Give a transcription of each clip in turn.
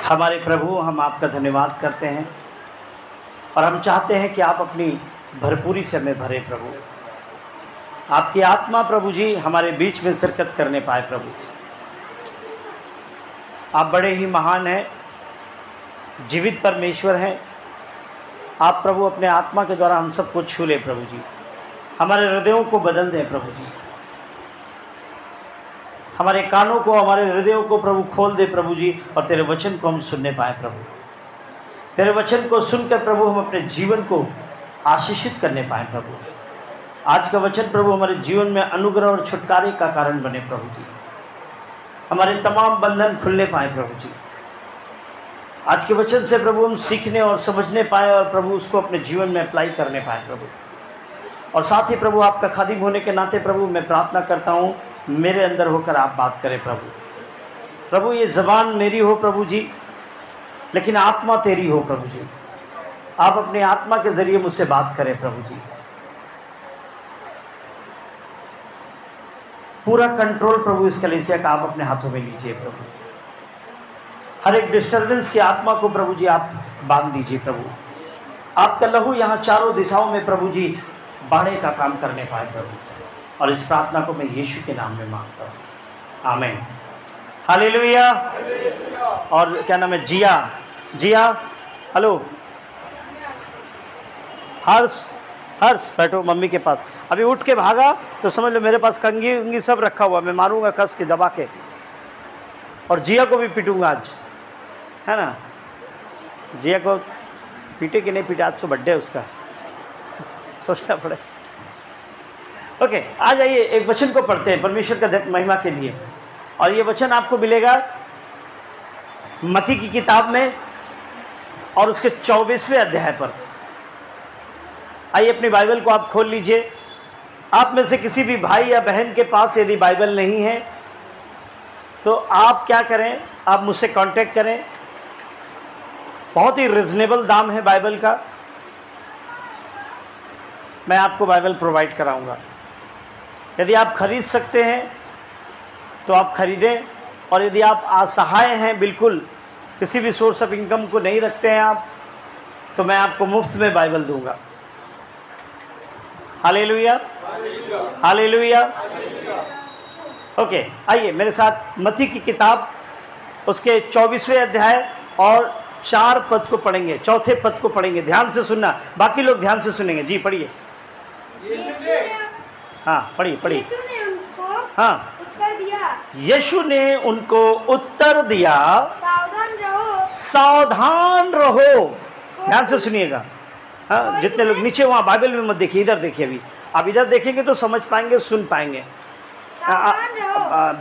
हमारे प्रभु, हम आपका धन्यवाद करते हैं और हम चाहते हैं कि आप अपनी भरपूरी से हमें भरे प्रभु। आपकी आत्मा प्रभु जी हमारे बीच में शिरकत करने पाए प्रभु। आप बड़े ही महान हैं, जीवित परमेश्वर हैं। आप प्रभु अपने आत्मा के द्वारा हम सबको छू ले प्रभु जी, हमारे हृदयों को बदल दें प्रभु जी, हमारे कानों को, हमारे हृदयों को प्रभु खोल दे प्रभु जी, और तेरे वचन को हम सुनने पाए प्रभु। तेरे वचन को सुनकर प्रभु हम अपने जीवन को आशीषित करने पाए प्रभु। आज का वचन प्रभु हमारे जीवन में अनुग्रह और छुटकारे का कारण बने प्रभु जी। हमारे तमाम बंधन खुलने पाए प्रभु जी। आज के वचन से प्रभु हम सीखने और समझने पाए और प्रभु उसको अपने जीवन में अप्लाई करने पाए प्रभु। और साथ ही प्रभु आपका खादिम होने के नाते प्रभु मैं प्रार्थना करता हूँ, मेरे अंदर होकर आप बात करें प्रभु। प्रभु ये ज़बान मेरी हो प्रभु जी, लेकिन आत्मा तेरी हो प्रभु जी। आप अपनी आत्मा के ज़रिए मुझसे बात करें प्रभु जी। पूरा कंट्रोल प्रभु इस कलीसिया का आप अपने हाथों में लीजिए प्रभु। हर एक डिस्टर्बेंस की आत्मा को प्रभु जी आप बांध दीजिए प्रभु। आपका लहू यहाँ चारों दिशाओं में प्रभु जी बाड़े का काम करने पाए प्रभु। और इस प्रार्थना को मैं यीशु के नाम में मांगता हूँ, आमीन। हालेलुया। और क्या नाम है? जिया, जिया, हेलो। हर्ष, हर्ष बैठो मम्मी के पास। अभी उठ के भागा तो समझ लो मेरे पास कंघी उंगी सब रखा हुआ, मैं मारूंगा कस के दबा के, और जिया को भी पीटूंगा आज, है ना। जिया को पीटे कि नहीं पीटे, आज तो बर्थडे है उसका, सोचना पड़े। ओके, आ जाइए एक वचन को पढ़ते हैं परमेश्वर का महिमा के लिए। और ये वचन आपको मिलेगा मत्ती की किताब में और उसके 24वें अध्याय पर। आइए अपनी बाइबल को आप खोल लीजिए। आप में से किसी भी भाई या बहन के पास यदि बाइबल नहीं है तो आप क्या करें, आप मुझसे कांटेक्ट करें। बहुत ही रिजनेबल दाम है बाइबल का, मैं आपको बाइबल प्रोवाइड कराऊंगा। यदि आप खरीद सकते हैं तो आप खरीदें, और यदि आप असहाय हैं, बिल्कुल किसी भी सोर्स ऑफ इनकम को नहीं रखते हैं आप, तो मैं आपको मुफ्त में बाइबल दूंगा। Hallelujah, hallelujah. ओके, आइए मेरे साथ मत्ती की किताब उसके 24वें अध्याय और 4 पद को पढ़ेंगे, चौथे पद को पढ़ेंगे। ध्यान से सुनना, बाकी लोग ध्यान से सुनेंगे। जी पढ़िए। हाँ पढ़िए पढ़िए। हाँ, यीशु ने उनको उत्तर दिया, सावधान रहो, सावधान रहो। ध्यान से सुनिएगा। हाँ, जितने लोग नीचे वहाँ बाइबल में मत देखिए, इधर देखिए। अभी आप इधर देखेंगे तो समझ पाएंगे, सुन पाएंगे।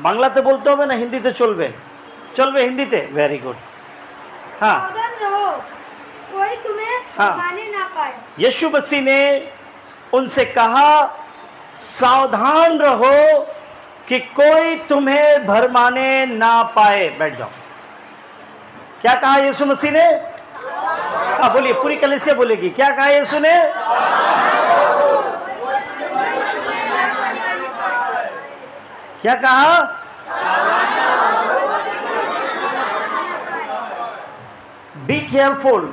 बांग्ला तो बोलते हो ना, हिंदी तो चलबे, चलबे हिंदी ते। Very good. हाँ, सावधान रहो, कोई तुम्हें भरमाने ना पाए। यीशु मसीह ने उनसे कहा, सावधान रहो कि कोई तुम्हें भरमाने ना पाए। बैठ जाओ। क्या कहा यीशु मसीह ने? हाँ बोलिए, पूरी कलीसिया बोलेगी। क्या कहा यीशु ने? क्या कहा? Be careful,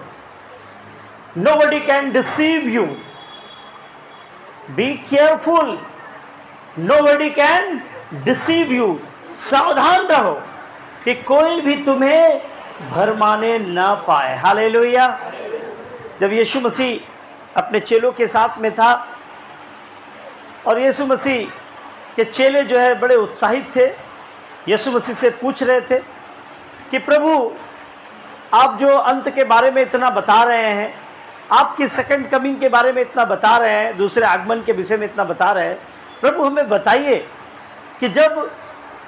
nobody can deceive you. Be careful, nobody can deceive you. सावधान रहो कि कोई भी तुम्हें भरमाने ना पाए। हालेलुया। जब यीशु मसीह अपने चेलों के साथ में था, और यीशु मसीह के चेले जो है बड़े उत्साहित थे, यीशु मसीह से पूछ रहे थे कि प्रभु आप जो अंत के बारे में इतना बता रहे हैं, आपकी सेकंड कमिंग के बारे में इतना बता रहे हैं, दूसरे आगमन के विषय में इतना बता रहे हैं, प्रभु हमें बताइए कि जब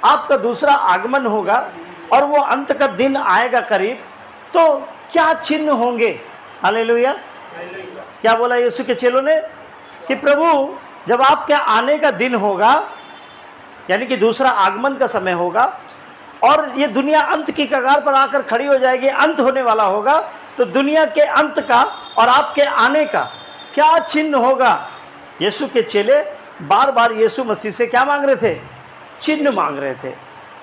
आपका दूसरा आगमन होगा और वो अंत का दिन आएगा करीब, तो क्या चिन्ह होंगे। हालेलुया। क्या बोला यीशु के चेलों ने कि प्रभु जब आपके आने का दिन होगा, यानी कि दूसरा आगमन का समय होगा, और ये दुनिया अंत की कगार पर आकर खड़ी हो जाएगी, अंत होने वाला होगा, तो दुनिया के अंत का और आपके आने का क्या चिन्ह होगा। यीशु के चेले बार बार यीशु मसीह से क्या मांग रहे थे? चिन्ह मांग रहे थे।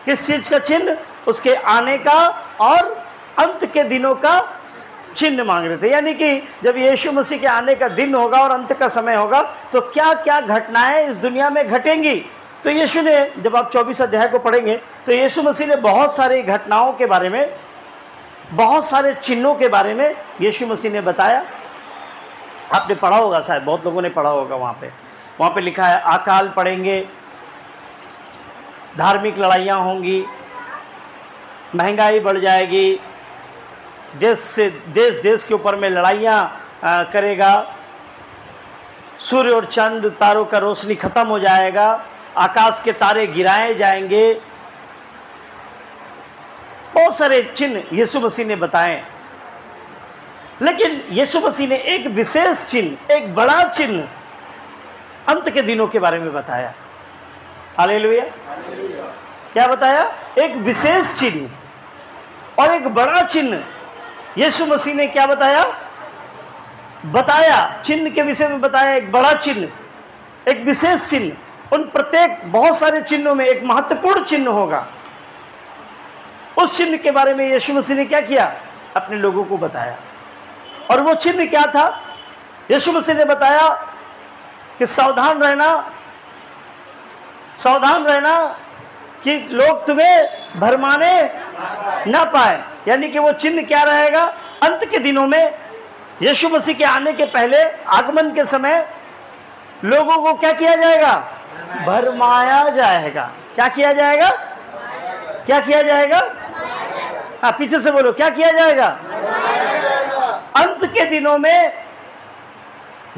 किस चीज़ का चिन्ह? उसके आने का और अंत के दिनों का चिन्ह मांग रहे थे। यानी कि जब यीशु मसीह के आने का दिन होगा और अंत का समय होगा तो क्या क्या घटनाएं इस दुनिया में घटेंगी। तो यीशु ने, जब आप 24 अध्याय को पढ़ेंगे तो यीशु मसीह ने बहुत सारी घटनाओं के बारे में, बहुत सारे चिन्हों के बारे में यीशु मसीह ने बताया। आपने पढ़ा होगा, शायद बहुत लोगों ने पढ़ा होगा। वहाँ पे लिखा है अकाल पड़ेंगे, धार्मिक लड़ाइयाँ होंगी, महंगाई बढ़ जाएगी, देश के ऊपर में लड़ाइयाँ करेगा, सूर्य और चंद तारों का रोशनी खत्म हो जाएगा, आकाश के तारे गिराए जाएंगे। बहुत सारे चिन्ह यीशु मसीह ने बताए। लेकिन यीशु मसीह ने एक विशेष चिन्ह, एक बड़ा चिन्ह अंत के दिनों के बारे में बताया। हालेलुया। क्या बताया? एक विशेष चिन्ह और एक बड़ा चिन्ह यीशु मसीह ने क्या बताया? चिन्ह के विषय में बताया। एक बड़ा चिन्ह, एक विशेष चिन्ह। उन प्रत्येक बहुत सारे चिन्हों में एक महत्वपूर्ण चिन्ह होगा। उस चिन्ह के बारे में यीशु मसीह ने क्या किया? अपने लोगों को बताया। और वो चिन्ह क्या था? यीशु मसीह ने बताया कि सावधान रहना कि लोग तुम्हें भरमाने ना पाए। यानी कि वो चिन्ह क्या रहेगा? अंत के दिनों में यीशु मसीह के आने के पहले, आगमन के समय लोगों को क्या किया जाएगा? भरमाया जाएगा। क्या किया जाएगा? क्या किया जाएगा? हाँ, पीछे से बोलो, क्या किया जाएगा? अंत के दिनों में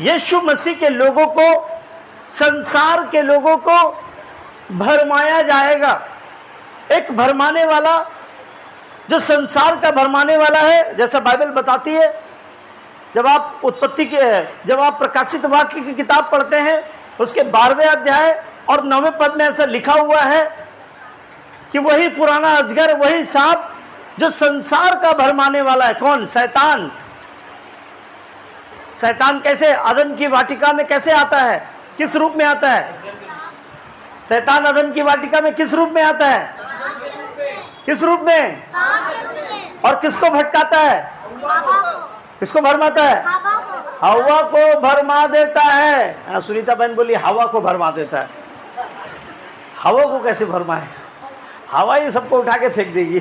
यीशु मसीह के लोगों को, संसार के लोगों को भरमाया जाएगा। एक भरमाने वाला, जो संसार का भरमाने वाला है, जैसा बाइबल बताती है। जब आप प्रकाशित वाक्य की किताब पढ़ते हैं, उसके 12वें अध्याय और 9वें पद में ऐसा लिखा हुआ है कि वही पुराना अजगर, वही सांप जो संसार का भरमाने वाला है। कौन? शैतान। शैतान कैसे अदन की वाटिका में कैसे आता है? किस रूप में आता है? शैतान अदन की वाटिका में किस रूप में आता है? किस रूप में? और किसको भटकाता है? किसको भरमाता है? हवा को भरमा देता है। सुनीता बहन बोली हवा को भरमा देता है। हवा को कैसे भरमाए? हवा ही सबको उठा के फेंक देगी।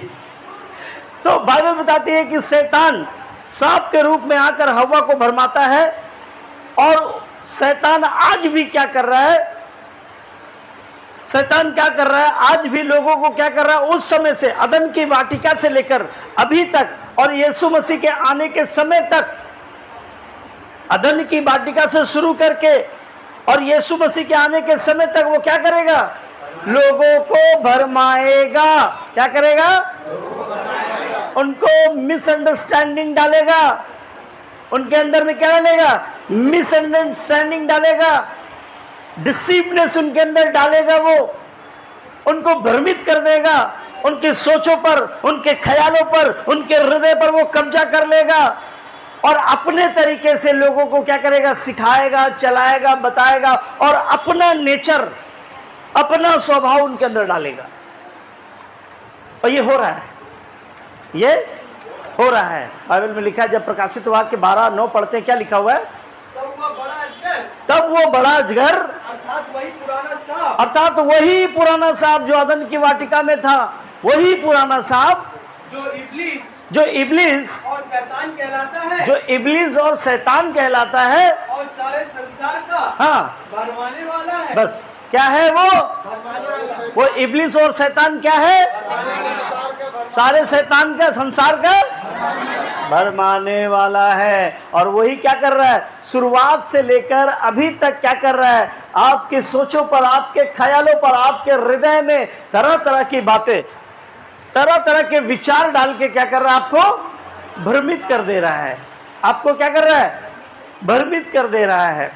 तो बाइबल बताती है कि शैतान सांप के रूप में आकर हवा को भरमाता है। और शैतान आज भी क्या कर रहा है? शैतान क्या कर रहा है? आज भी लोगों को क्या कर रहा है? उस समय से, अदन की वाटिका से लेकर अभी तक और यीशु मसीह के आने के समय तक, अदन की वाटिका से शुरू करके और यीशु मसीह के आने के समय तक वो क्या करेगा? लोगों को भरमाएगा। क्या करेगा? उनको मिसअंडरस्टैंडिंग डालेगा। उनके अंदर में क्या डालेगा? मिसअंडरस्टैंडिंग डालेगा, डिसीवनेस उनके अंदर डालेगा। वो उनको भ्रमित कर देगा। उनके सोचों पर, उनके ख्यालों पर, उनके हृदय पर वो कब्जा कर लेगा और अपने तरीके से लोगों को क्या करेगा? सिखाएगा, चलाएगा, बताएगा और अपना नेचर, अपना स्वभाव उनके अंदर डालेगा। और ये हो रहा है, ये हो रहा है। बाइबल में लिखा है, जब प्रकाशित वाक्य 12:9 पढ़ते हैं, क्या लिखा हुआ है? तब वो बड़ा अजगर, अर्थात वही पुराना सांप जो अदन की वाटिका में था, वही पुराना सांप जो इब्लीस और शैतान कहलाता है, जो इब्लीस और शैतान कहलाता है और सारे संसार का भरमाने वाला है। बस क्या है वो इब्लीस और शैतान क्या है? सारे शैतान का, संसार का भरमाने वाला है। और वही क्या कर रहा है? शुरुआत से लेकर अभी तक क्या कर रहा है? आपके सोचों पर, आपके ख्यालों पर, आपके हृदय में तरह तरह की बातें, तरह तरह के विचार डाल के क्या कर रहा है? आपको भ्रमित कर दे रहा है। आपको क्या कर रहा है? भ्रमित कर दे रहा है।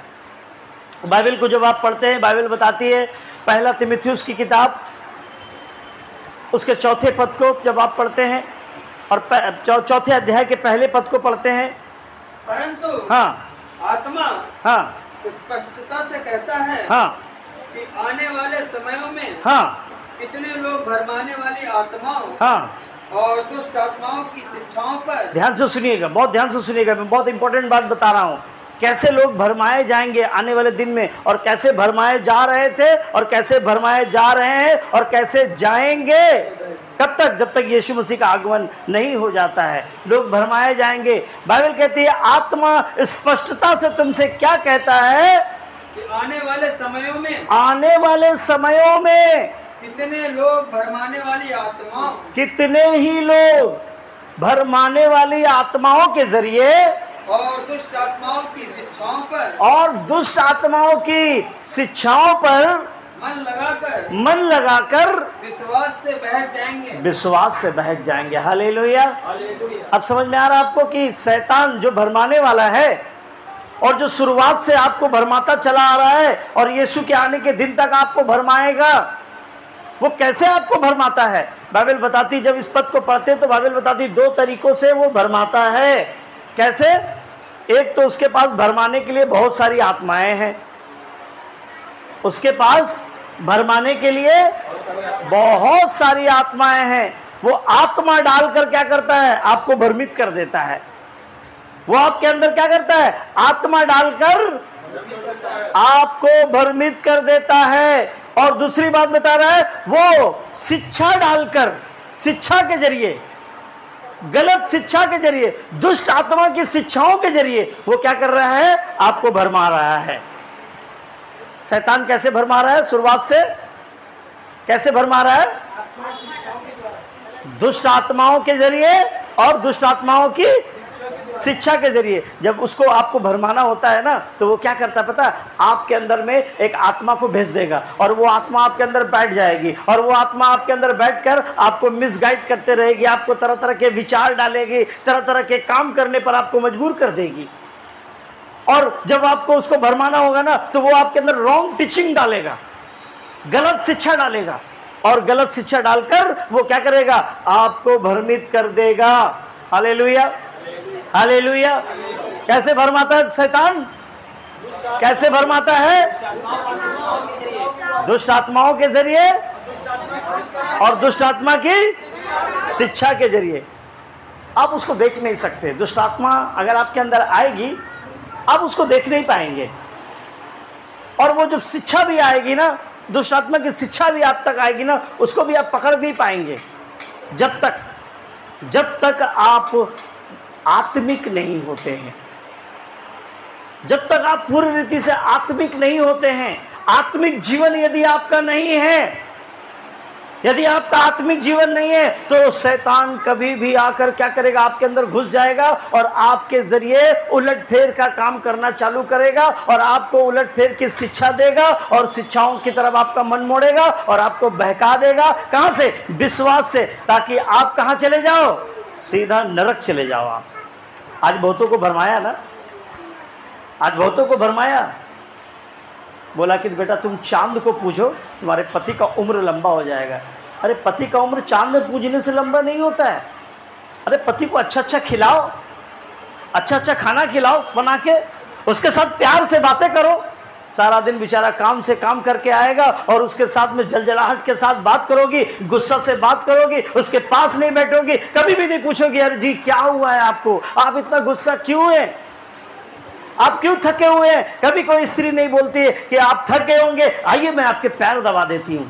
बाइबल को जब आप पढ़ते हैं, बाइबल बताती है, पहला तीमुथियुस की किताब उसके 4 पद को जब आप पढ़ते हैं और 4 अध्याय के पहले पद को पढ़ते हैं, परंतु आत्मा स्पष्टता से कहता है कि आने वाले समयों में कितने लोग भरमाने वाली आत्माओं और दुष्ट आत्माओं की शिक्षाओं पर। ध्यान से सुनिएगा, बहुत ध्यान से सुनिएगा, मैं बहुत इंपॉर्टेंट बात बता रहा हूँ। कैसे लोग भरमाए जाएंगे आने वाले दिन में, और कैसे भरमाए जा रहे थे, और कैसे भरमाए जा रहे हैं, और कैसे जाएंगे। कब तक? जब तक यीशु मसीह का आगमन नहीं हो जाता है, लोग भरमाए जाएंगे। बाइबल कहती है, आत्मा स्पष्टता से तुमसे क्या कहता है कि आने वाले समयों में, आने वाले समयों में कितने लोग भरमाने वाली आत्माओं, कितने ही लोग भरमाने वाली आत्माओं के जरिए और दुष्ट आत्माओं की शिक्षाओं पर, और दुष्ट आत्माओं की शिक्षाओं पर मन लगाकर विश्वास से बहक जाएंगे, विश्वास से बहक जाएंगे। हालेलुया। हालेलुया। अब समझ में आ रहा आपको कि शैतान जो भरमाने वाला है, और जो शुरुआत से आपको भरमाता चला आ रहा है, और यीशु के आने के दिन तक आपको भरमाएगा, वो कैसे आपको भरमाता है। बाइबल बताती, जब इस पद को पढ़ते तो बाइबल बताती 2 तरीकों से वो भरमाता है। कैसे? एक तो उसके पास भरमाने के लिए बहुत सारी आत्माएं हैं, उसके पास भरमाने के लिए बहुत सारी आत्माएं हैं। वो आत्मा डालकर क्या करता है? आपको भ्रमित कर देता है। वो आपके अंदर क्या करता है? आत्मा डालकर आपको भ्रमित कर देता है। और दूसरी बात बता रहा है, वो शिक्षा डालकर, शिक्षा के जरिए, गलत शिक्षा के जरिए, दुष्ट आत्मा की शिक्षाओं के जरिए वो क्या कर रहा है? आपको भरमा रहा है। शैतान कैसे भरमा रहा है? शुरुआत से कैसे भरमा रहा है? दुष्ट आत्माओं के जरिए और दुष्ट आत्माओं की शिक्षा के जरिए। जब उसको आपको भरमाना होता है ना, तो वो क्या करता है पता है? आपके अंदर में एक आत्मा को भेज देगा, और वो आत्मा आपके अंदर बैठ जाएगी, और वो आत्मा आपके अंदर बैठकर आपको मिसगाइड करते रहेगी, आपको तरह तरह के विचार डालेगी, तरह तरह के काम करने पर आपको मजबूर कर देगी। और जब आपको उसको भरमाना होगा ना, तो वो आपके अंदर रॉन्ग टीचिंग डालेगा, गलत शिक्षा डालेगा, और गलत शिक्षा डालकर वो क्या करेगा? आपको भ्रमित कर देगा। Hallelujah, hallelujah. कैसे भरमाता है शैतान? कैसे भरमाता है? दुष्ट आत्माओं के जरिए और दुष्ट आत्मा की शिक्षा के जरिए। आप उसको देख नहीं सकते। दुष्ट आत्मा अगर आपके अंदर आएगी, आप उसको देख नहीं पाएंगे। और वो जब शिक्षा भी आएगी ना, दुष्ट आत्मा की शिक्षा भी आप तक आएगी ना, उसको भी आप पकड़ नहीं पाएंगे जब तक आप आत्मिक नहीं होते हैं। जब तक आप पूरी रीति से आत्मिक नहीं होते हैं, आत्मिक जीवन यदि आपका नहीं है, यदि आपका आत्मिक जीवन नहीं है, तो शैतान कभी भी आकर क्या करेगा? आपके अंदर घुस जाएगा और आपके जरिए उलटफेर का काम करना चालू करेगा, और आपको उलटफेर की शिक्षा देगा, और शिक्षाओं की तरफ आपका मन मोड़ेगा, और आपको बहका देगा। कहां से? विश्वास से, ताकि आप कहां चले जाओ? सीधा नरक चले जाओ आप। आज बहुतों को भरमाया ना, आज बहुतों को भरमाया। बोला कि बेटा तुम चांद को पूजो, तुम्हारे पति का उम्र लंबा हो जाएगा। अरे पति का उम्र चांद पूजने से लंबा नहीं होता है। अरे पति को अच्छा अच्छा खिलाओ, अच्छा अच्छा खाना खिलाओ बना के, उसके साथ प्यार से बातें करो। सारा दिन बेचारा काम से काम करके आएगा, और उसके साथ में जलजलाहट के साथ बात करोगी, गुस्सा से बात करोगी, उसके पास नहीं बैठोगी, कभी भी नहीं पूछोगी अरे जी क्या हुआ है आपको, आप इतना गुस्सा क्यों है, आप क्यों थके हुए हैं। कभी कोई स्त्री नहीं बोलती है कि आप थक गए होंगे, आइए मैं आपके पैर दबा देती हूं।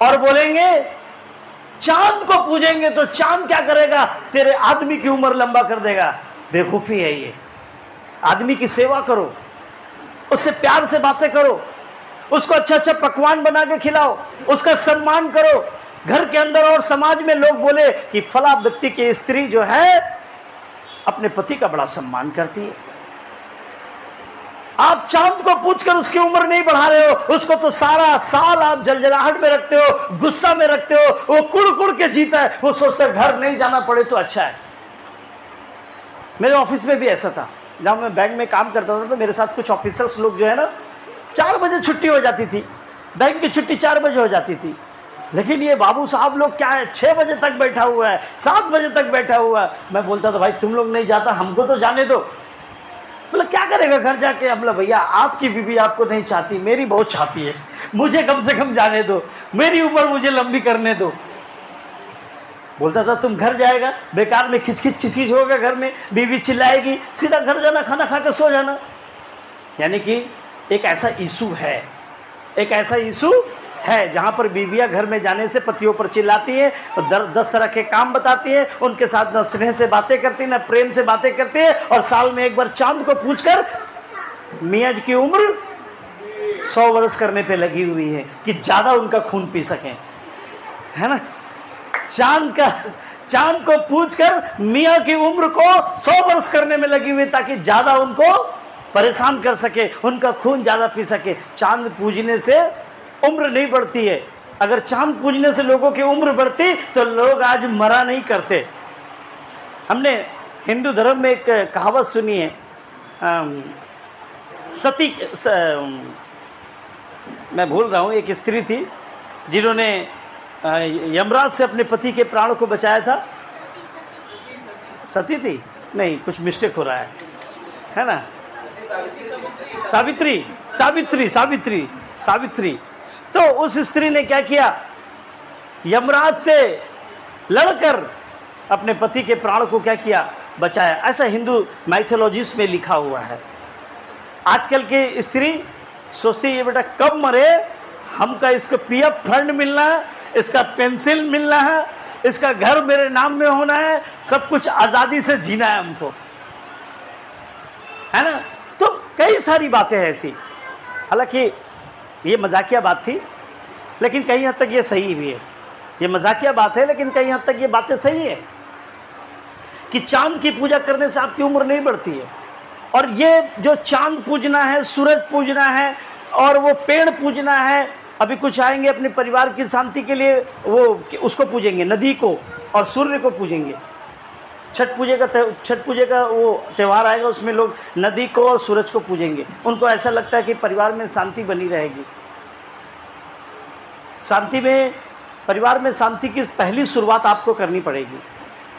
और बोलेंगे चांद को पूजेंगे तो चांद क्या करेगा? तेरे आदमी की उम्र लंबा कर देगा। बेवकूफी है ये। आदमी की सेवा करो, उससे प्यार से बातें करो, उसको अच्छा अच्छा पकवान बना के खिलाओ, उसका सम्मान करो। घर के अंदर और समाज में लोग बोले कि फला व्यक्ति की स्त्री जो है अपने पति का बड़ा सम्मान करती है। आप चांद को पूछकर उसकी उम्र नहीं बढ़ा रहे हो, उसको तो सारा साल आप जलजलाहट में रखते हो, गुस्सा में रखते हो। वो कुड़ कुड़ के जीता है, वो सोचता है घर नहीं जाना पड़े तो अच्छा है। मेरे ऑफिस में भी ऐसा था, जब मैं बैंक में काम करता था तो मेरे साथ कुछ ऑफिसर्स लोग जो है ना, 4 बजे छुट्टी हो जाती थी, बैंक की छुट्टी 4 बजे हो जाती थी। लेकिन ये बाबू साहब लोग क्या है, 6 बजे तक बैठा हुआ है, 7 बजे तक बैठा हुआ है। मैं बोलता था भाई तुम लोग नहीं जाता, हमको तो जाने दो। बोला क्या करेगा घर जाके? हम बोला भैया आपकी बीवी आपको नहीं चाहती, मेरी बहुत चाहती है, मुझे कम से कम जाने दो, मेरी उम्र मुझे लंबी करने दो। बोलता था तुम घर जाएगा, बेकार में खिचखिच खिचखिच होगा घर में, बीवी चिल्लाएगी, सीधा घर जाना, खाना खा के सो जाना। यानी कि एक ऐसा इशू है, एक ऐसा इशू है जहाँ पर बीवियाँ घर में जाने से पतियों पर चिल्लाती हैं और 10 तरह के काम बताती हैं, उनके साथ न स्नेह से बातें करती हैं, न प्रेम से बातें करती हैं, और साल में एक बार चांद को पूछकर मियाँ की उम्र 100 वर्ष करने पे लगी हुई है कि ज़्यादा उनका खून पी सकें, है ना। चांद को पूछकर मियाँ की उम्र को 100 वर्ष करने में लगी हुई ताकि ज़्यादा उनको परेशान कर सके, उनका खून ज़्यादा पी सके। चांद पूजने से उम्र नहीं बढ़ती है। अगर चांद पूजने से लोगों की उम्र बढ़ती तो लोग आज मरा नहीं करते। हमने हिंदू धर्म में एक कहावत सुनी है, मैं भूल रहा हूँ, एक स्त्री थी जिन्होंने यमराज से अपने पति के प्राण को बचाया था। सती थी? नहीं, कुछ मिस्टेक हो रहा है ना। सावित्री। तो उस स्त्री ने क्या किया, यमराज से लड़कर अपने पति के प्राण को क्या किया, बचाया। ऐसा हिंदू माइथोलॉजीज में लिखा हुआ है। आजकल की स्त्री सोचती है बेटा कब मरे, हमका इसको पीएफ फंड मिलना है, इसका पेंशन मिलना है, इसका घर मेरे नाम में होना है, सब कुछ आज़ादी से जीना है हमको, है ना। तो कई सारी बातें हैं ऐसी। हालांकि ये मजाकिया बात थी, लेकिन कहीं हद तक ये सही भी है। ये मजाकिया बात है लेकिन कहीं हद तक ये बातें सही है कि चांद की पूजा करने से आपकी उम्र नहीं बढ़ती है। और ये जो चांद पूजना है, सूरज पूजना है और वो पेड़ पूजना है, अभी कुछ आएंगे अपने परिवार की शांति के लिए वो उसको पूजेंगे, नदी को और सूर्य को पूजेंगे। छठ पूजे का वो त्यौहार आएगा, उसमें लोग नदी को और सूरज को पूजेंगे। उनको ऐसा लगता है कि परिवार में शांति बनी रहेगी। परिवार में शांति की पहली शुरुआत आपको करनी पड़ेगी,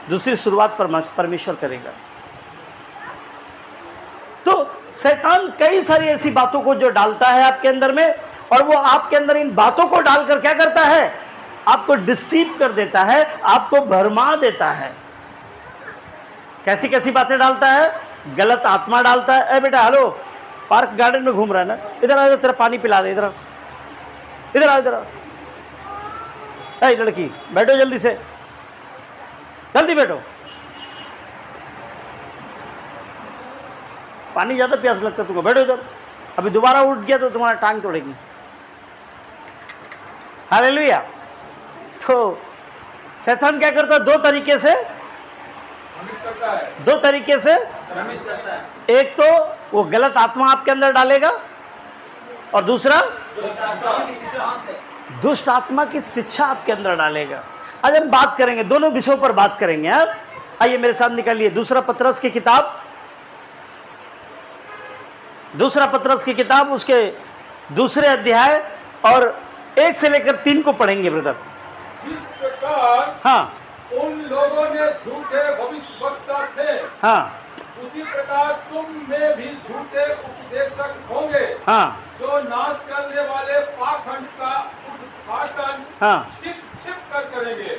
दूसरी शुरुआत परमेश्वर करेगा। तो शैतान कई सारी ऐसी बातों को जो डालता है आपके अंदर में, और वो आपके अंदर इन बातों को डालकर क्या करता है, आपको डिसीव कर देता है, आपको भरमा देता है। कैसी कैसी बातें डालता है, गलत आत्मा डालता है। ए बेटा हेलो, पार्क गार्डन में घूम रहा है ना, इधर आ, तेरा पानी पिला रहे, इधर आ। ए लड़की बैठो, जल्दी से जल्दी बैठो, पानी ज्यादा प्यास लगता है तुमको, बैठो इधर। अभी दोबारा उठ गया तो तुम्हारा टांग तोड़ेगी। हालेलुया। तो शैतान क्या करता है, दो तरीके से एक तो वो गलत आत्मा आपके अंदर डालेगा और दूसरा दुष्ट आत्मा की शिक्षा आपके अंदर डालेगा। आज हम बात करेंगे, दोनों विषयों पर बात करेंगे। आप आइए मेरे साथ निकालिए दूसरा पतरस की किताब उसके दूसरे अध्याय और 1 से लेकर 3 को पढ़ेंगे ब्रदर। जिस प्रकार हाँ उन लोगों ने झूठे भविष्यवक्ता थे, हाँ, उसी प्रकार तुम में भी झूठे उपदेशक होंगे, हाँ, जो नाश करने वाले पाखंड का उद्घाटन हाँ, छिप कर करेंगे,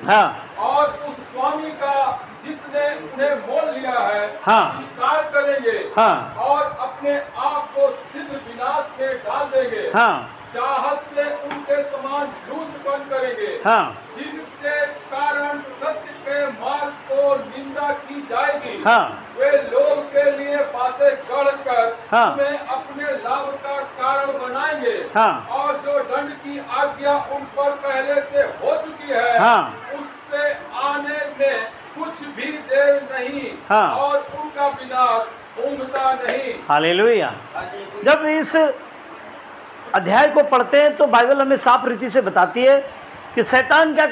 हाँ, और उस स्वामी का जिसने उन्हें मोल लिया है हाँ, इनकार करेंगे, हाँ, और अपने आप को सिद्ध विनाश में डाल देंगे, हाँ, चाहत से उनके समान लूचपन करेंगे, हाँ, जिनके कारण सत्य के मार्ग को निंदा की जाएगी। हाँ, वे लोग के लिए बातें गढ़कर हाँ, उन्हें अपने लाभ का कारण बनाएंगे, हाँ, और जो दंड की आज्ञा उन पर पहले से हो चुकी है, हाँ, उससे आने में कुछ भी देर नहीं, हाँ, और उनका विनाश ऊँघता नहीं। हालेलुया। जब इस अध्याय को पढ़ते हैं तो बाइबल हमें साफ रीति से बताती है कि शैतान क्या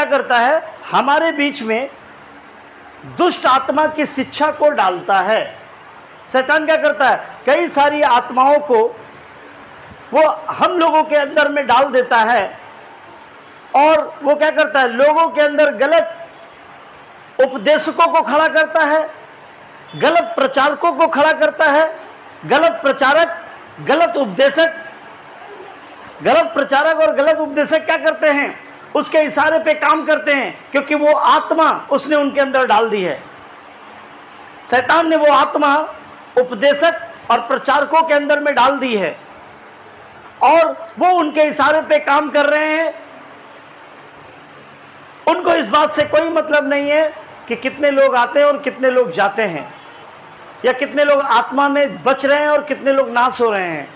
करता है, हमारे बीच में दुष्ट आत्मा की शिक्षा को डालता है। शैतान क्या करता है, कई सारी आत्माओं को वो हम लोगों के अंदर में डाल देता है, और वो क्या करता है, लोगों के अंदर गलत उपदेशकों को खड़ा करता है, गलत प्रचारकों को खड़ा करता है। गलत प्रचारक, गलत उपदेशक, गलत प्रचारक और गलत उपदेशक क्या करते हैं, उसके इशारे पे काम करते हैं, क्योंकि वो आत्मा उसने उनके अंदर डाल दी है। शैतान ने वो आत्मा उपदेशक और प्रचारकों के अंदर में डाल दी है और वो उनके इशारे पे काम कर रहे हैं। उनको इस बात से कोई मतलब नहीं है कि कितने लोग आते हैं और कितने लोग जाते हैं, या कितने लोग आत्मा में बच रहे हैं और कितने लोग नाश हो रहे हैं।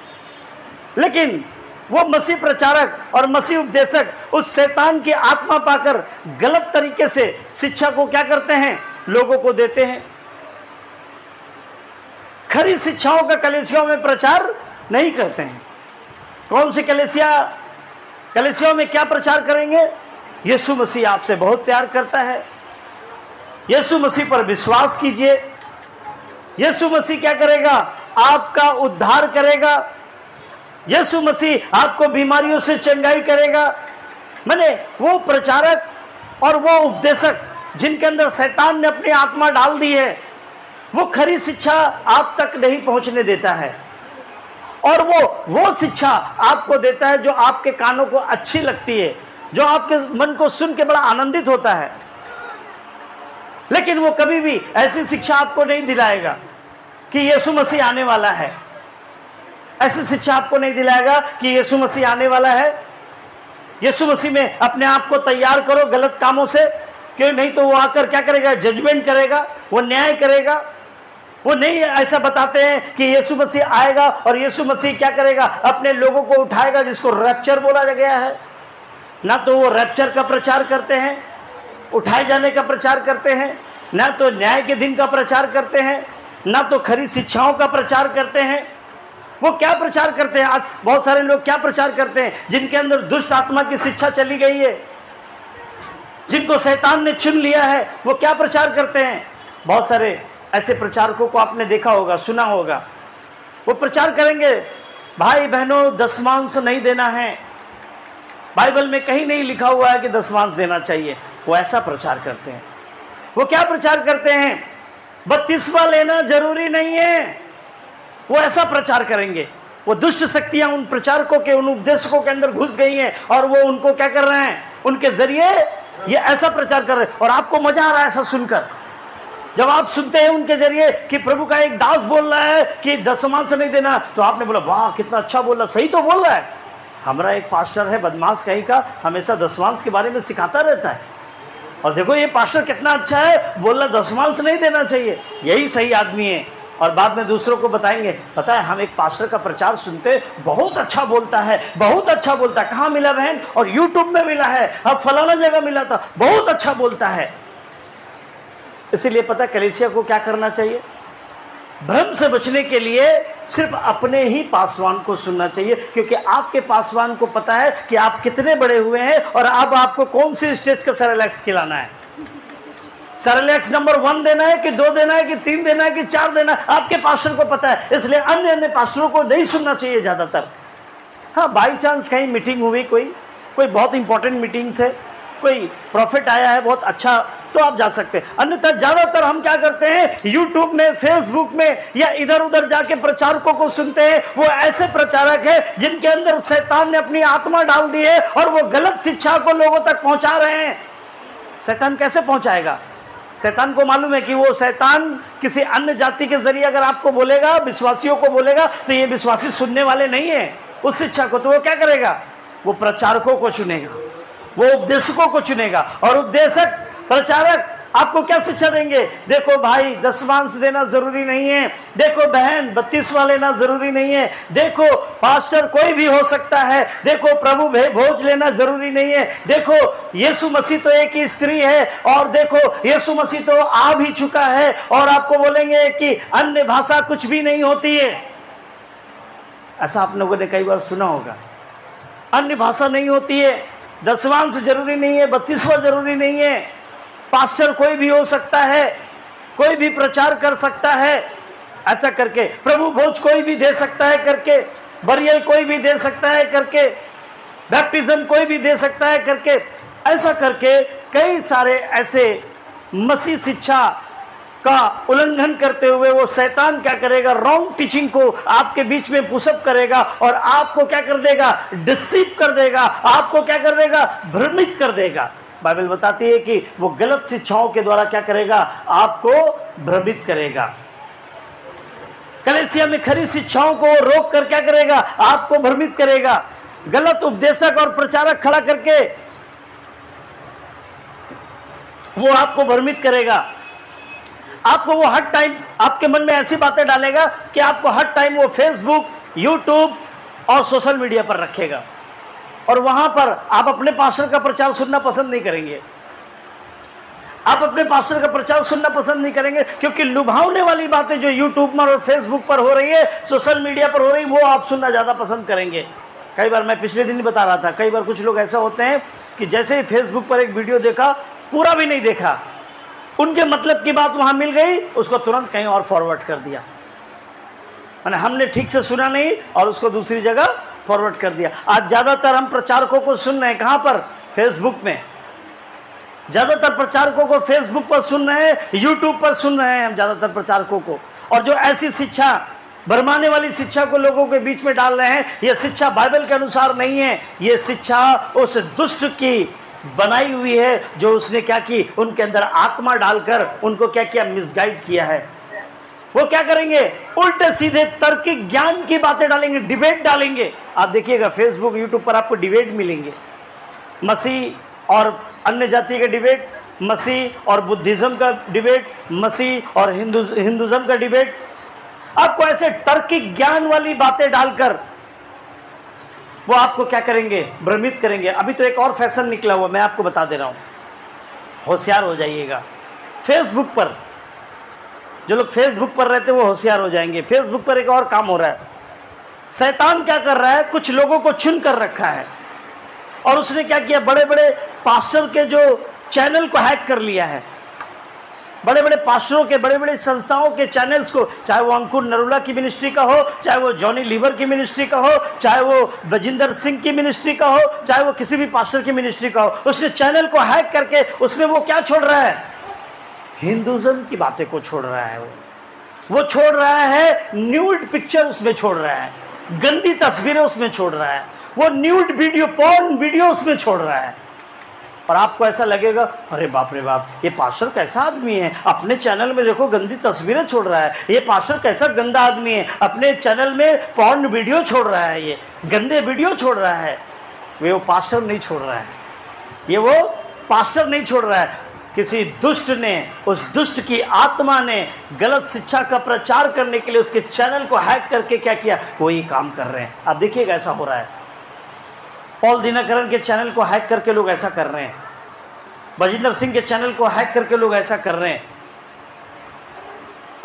लेकिन वो मसीह प्रचारक और मसीह उपदेशक उस शैतान की आत्मा पाकर गलत तरीके से शिक्षा को क्या करते हैं, लोगों को देते हैं। खरी शिक्षाओं का कलीसियाओं में प्रचार नहीं करते हैं। कौन सी कलीसियाओं में क्या प्रचार करेंगे? यीशु मसीह आपसे बहुत प्यार करता है, यीशु मसीह पर विश्वास कीजिए, यीशु मसीह क्या करेगा, आपका उद्धार करेगा, यीशु मसीह आपको बीमारियों से चंगाई करेगा। मैंने वो प्रचारक और वो उपदेशक जिनके अंदर शैतान ने अपनी आत्मा डाल दी है, वो खरी शिक्षा आप तक नहीं पहुंचने देता है, और वो शिक्षा आपको देता है जो आपके कानों को अच्छी लगती है, जो आपके मन को सुन के बड़ा आनंदित होता है। लेकिन वो कभी भी ऐसी शिक्षा आपको नहीं दिलाएगा कि यीशु मसीह आने वाला है। ऐसी शिक्षा आपको नहीं दिलाएगा कि यीशु मसीह आने वाला है, यीशु मसीह में अपने आप को तैयार करो गलत कामों से, क्यों नहीं तो वो आकर क्या करेगा, जजमेंट करेगा, वो न्याय करेगा। वो नहीं ऐसा बताते हैं कि यीशु मसीह आएगा और यीशु मसीह क्या करेगा, अपने लोगों को उठाएगा, जिसको रैप्चर बोला गया है। ना तो वो रैप्चर का प्रचार करते हैं, उठाए जाने का प्रचार करते हैं, ना तो न्याय के दिन का प्रचार करते हैं, ना तो खरी शिक्षाओं का प्रचार करते हैं। वो क्या प्रचार करते हैं? आज बहुत सारे लोग क्या प्रचार करते हैं, जिनके अंदर दुष्ट आत्मा की शिक्षा चली गई है, जिनको शैतान ने चुन लिया है, वो क्या प्रचार करते हैं? बहुत सारे ऐसे प्रचारकों को आपने देखा होगा, सुना होगा। वो प्रचार करेंगे, भाई बहनों दशमांश नहीं देना है, बाइबल में कहीं नहीं लिखा हुआ है कि दशमांश देना चाहिए। वो ऐसा प्रचार करते हैं। वो क्या प्रचार करते हैं? बत्तीसवां लेना जरूरी नहीं है, वो ऐसा प्रचार करेंगे। वो दुष्ट शक्तियां उन प्रचारकों के, उन उपदेशकों के अंदर घुस गई हैं और वो उनको क्या कर रहे हैं, उनके जरिए ये ऐसा प्रचार कर रहे हैं। और आपको मजा आ रहा है ऐसा सुनकर, जब आप सुनते हैं उनके जरिए कि प्रभु का एक दास बोल रहा है कि दशमांश नहीं देना, तो आपने बोला वाह कितना अच्छा बोल रहा, सही तो बोल रहा है। हमारा एक पास्टर है बदमाश कहीं का, हमेशा दशमांश के बारे में सिखाता रहता है, और देखो ये पास्टर कितना अच्छा है, बोल रहा दशमांश नहीं देना चाहिए, यही सही आदमी है। और बाद में दूसरों को बताएंगे, पता है हम एक पास्टर का प्रचार सुनते, बहुत अच्छा बोलता है, बहुत अच्छा बोलता है। कहाँ मिला बहन? और यूट्यूब में मिला है, अब फलाना जगह मिला था, बहुत अच्छा बोलता है। इसीलिए पता है कलीसिया को क्या करना चाहिए? भ्रम से बचने के लिए सिर्फ अपने ही पासवान को सुनना चाहिए, क्योंकि आपके पासवान को पता है कि आप कितने बड़े हुए हैं और अब आपको कौन सी स्टेज का सेरेलैक्स खिलाना है। सेरेलैक्स नंबर 1 देना है कि 2 देना है कि 3 देना है कि 4 देना है, आपके पास्टर को पता है। इसलिए अन्य पास्टरों को नहीं सुनना चाहिए ज़्यादातर। हाँ, बाई चांस कहीं मीटिंग हुई, कोई बहुत इंपॉर्टेंट मीटिंग्स है, कोई प्रॉफिट आया है बहुत अच्छा, तो आप जा सकते हैं। अन्यथा ज्यादातर हम क्या करते हैं, यूट्यूब में, फेसबुक में या इधर उधर जाके प्रचारकों को सुनते हैं। वो ऐसे प्रचारक हैं जिनके अंदर शैतान ने अपनी आत्मा डाल दी है और वो गलत शिक्षा को लोगों तक पहुंचा रहे हैं। शैतान कैसे पहुंचाएगा? शैतान को मालूम है कि वो शैतान किसी अन्य जाति के जरिए अगर आपको बोलेगा, विश्वासियों को बोलेगा, तो ये विश्वासी सुनने वाले नहीं है उस शिक्षा को। तो वो क्या करेगा? वो प्रचारकों को चुनेगा, वो उपदेशकों को चुनेगा। और उपदेशक, प्रचारक आपको क्या शिक्षा देंगे? देखो भाई दशमांश देना जरूरी नहीं है, देखो बहन 32वां लेना जरूरी नहीं है, देखो पास्टर कोई भी हो सकता है, देखो प्रभु भोज लेना जरूरी नहीं है, देखो यीशु मसीह तो एक ही स्त्री है, और देखो यीशु मसीह तो आ भी चुका है। और आपको बोलेंगे कि अन्य भाषा कुछ भी नहीं होती है। ऐसा आप लोगों ने कई बार सुना होगा, अन्य भाषा नहीं होती है, दशमांश जरूरी नहीं है, 32वां जरूरी नहीं है, पास्टर कोई भी हो सकता है, कोई भी प्रचार कर सकता है, ऐसा करके प्रभु भोज कोई भी दे सकता है करके, बरियल कोई भी दे सकता है करके, बैप्टिज्म कोई भी दे सकता है करके, ऐसा करके कई सारे ऐसे मसीह शिक्षा का उल्लंघन करते हुए वो शैतान क्या करेगा, रॉन्ग टीचिंग को आपके बीच में पुशअप करेगा और आपको क्या कर देगा, डिसीव कर देगा, आपको क्या कर देगा, भ्रमित कर देगा। बाइबल बताती है कि वो गलत शिक्षाओं के द्वारा क्या करेगा, आपको भ्रमित करेगा। कलीसिया में खरी शिक्षाओं को रोक कर क्या करेगा, आपको भ्रमित करेगा। गलत उपदेशक और प्रचारक खड़ा करके वो आपको भ्रमित करेगा। आपको वो हर टाइम आपके मन में ऐसी बातें डालेगा कि आपको हर टाइम वो फेसबुक, यूट्यूब और सोशल मीडिया पर रखेगा और वहां पर आप अपने पास्टर का प्रचार सुनना पसंद नहीं करेंगे। आप अपने पास्टर का प्रचार सुनना पसंद नहीं करेंगे क्योंकि लुभावने वाली बातें जो यूट्यूब पर और फेसबुक पर हो रही है, सोशल मीडिया पर हो रही है, वो आप सुनना ज़्यादा पसंद करेंगे। कई बार मैं पिछले दिन ही बता रहा था, कई बार कुछ लोग ऐसा होते हैं कि जैसे ही फेसबुक पर एक वीडियो देखा, पूरा भी नहीं देखा, उनके मतलब की बात वहां मिल गई, उसको तुरंत कहीं और फॉरवर्ड कर दिया। माने हमने ठीक से सुना नहीं और उसको दूसरी जगह फॉरवर्ड कर दिया। आज ज्यादातर हम प्रचारकों को सुन रहे हैं कहां पर, फेसबुक में। ज्यादातर प्रचारकों को फेसबुक पर सुन रहे हैं, यूट्यूब पर सुन रहे हैं हम ज्यादातर प्रचारकों को। और जो ऐसी शिक्षा, भरमाने वाली शिक्षा को लोगों के बीच में डाल रहे हैं, यह शिक्षा बाइबल के अनुसार नहीं है। यह शिक्षा उस दुष्ट की बनाई हुई है जो उसने क्या की, उनके अंदर आत्मा डालकर उनको क्या किया, मिसगाइड किया है। वो क्या करेंगे, उल्टे सीधे तर्किक ज्ञान की बातें डालेंगे, डिबेट डालेंगे। आप देखिएगा फेसबुक, यूट्यूब पर आपको डिबेट मिलेंगे, मसीह और अन्य जाति का डिबेट, मसीह और बुद्धिज्म का डिबेट, मसीह और हिंदुज्म का डिबेट। आपको ऐसे तर्किक ज्ञान वाली बातें डालकर वो आपको क्या करेंगे, भ्रमित करेंगे। अभी तो एक और फैशन निकला हुआ, मैं आपको बता दे रहा हूं, होशियार हो जाइएगा। फेसबुक पर जो लोग फेसबुक पर रहते हैं वो होशियार हो जाएंगे। फेसबुक पर एक और काम हो रहा है, शैतान क्या कर रहा है, कुछ लोगों को चुन कर रखा है और उसने क्या किया, बड़े बड़े पास्टर के जो चैनल को हैक कर लिया है। बड़े बड़े पास्टरों के, बड़े बड़े संस्थाओं के चैनल्स को, चाहे वो अंकुर नरूला की मिनिस्ट्री का हो, चाहे वो जॉनी लीवर की मिनिस्ट्री का हो, चाहे वो बजिंदर सिंह की मिनिस्ट्री का हो, चाहे वो किसी भी पास्टर की मिनिस्ट्री का हो, उसने चैनल को हैक करके उसमें वो क्या छोड़ रहा है, हिंदुज्म की बातें को छोड़ रहा है। वो छोड़ रहा है न्यूड पिक्चर, उसमें छोड़ रहा है गंदी तस्वीरें, उसमें छोड़ रहा है वो न्यूड वीडियो, पॉर्न वीडियो उसमें छोड़ रहा है। और आपको ऐसा लगेगा, अरे बाप रे बाप, ये पास्टर कैसा आदमी है, अपने चैनल में देखो गंदी तस्वीरें छोड़ रहा है, ये पास्टर कैसा गंदा आदमी है, अपने चैनल में पॉर्न वीडियो छोड़ रहा है, ये गंदे वीडियो छोड़ रहा है। वो पास्टर नहीं छोड़ रहा है, ये वो पास्टर नहीं छोड़ रहा है। किसी दुष्ट ने, उस दुष्ट की आत्मा ने गलत शिक्षा का प्रचार करने के लिए उसके चैनल को हैक करके क्या किया, वो ये काम कर रहे हैं। आप देखिएगा ऐसा हो रहा है। पॉल दिनकरन के चैनल को हैक करके लोग ऐसा कर रहे हैं, बजिंदर सिंह के चैनल को हैक करके लोग ऐसा कर रहे हैं,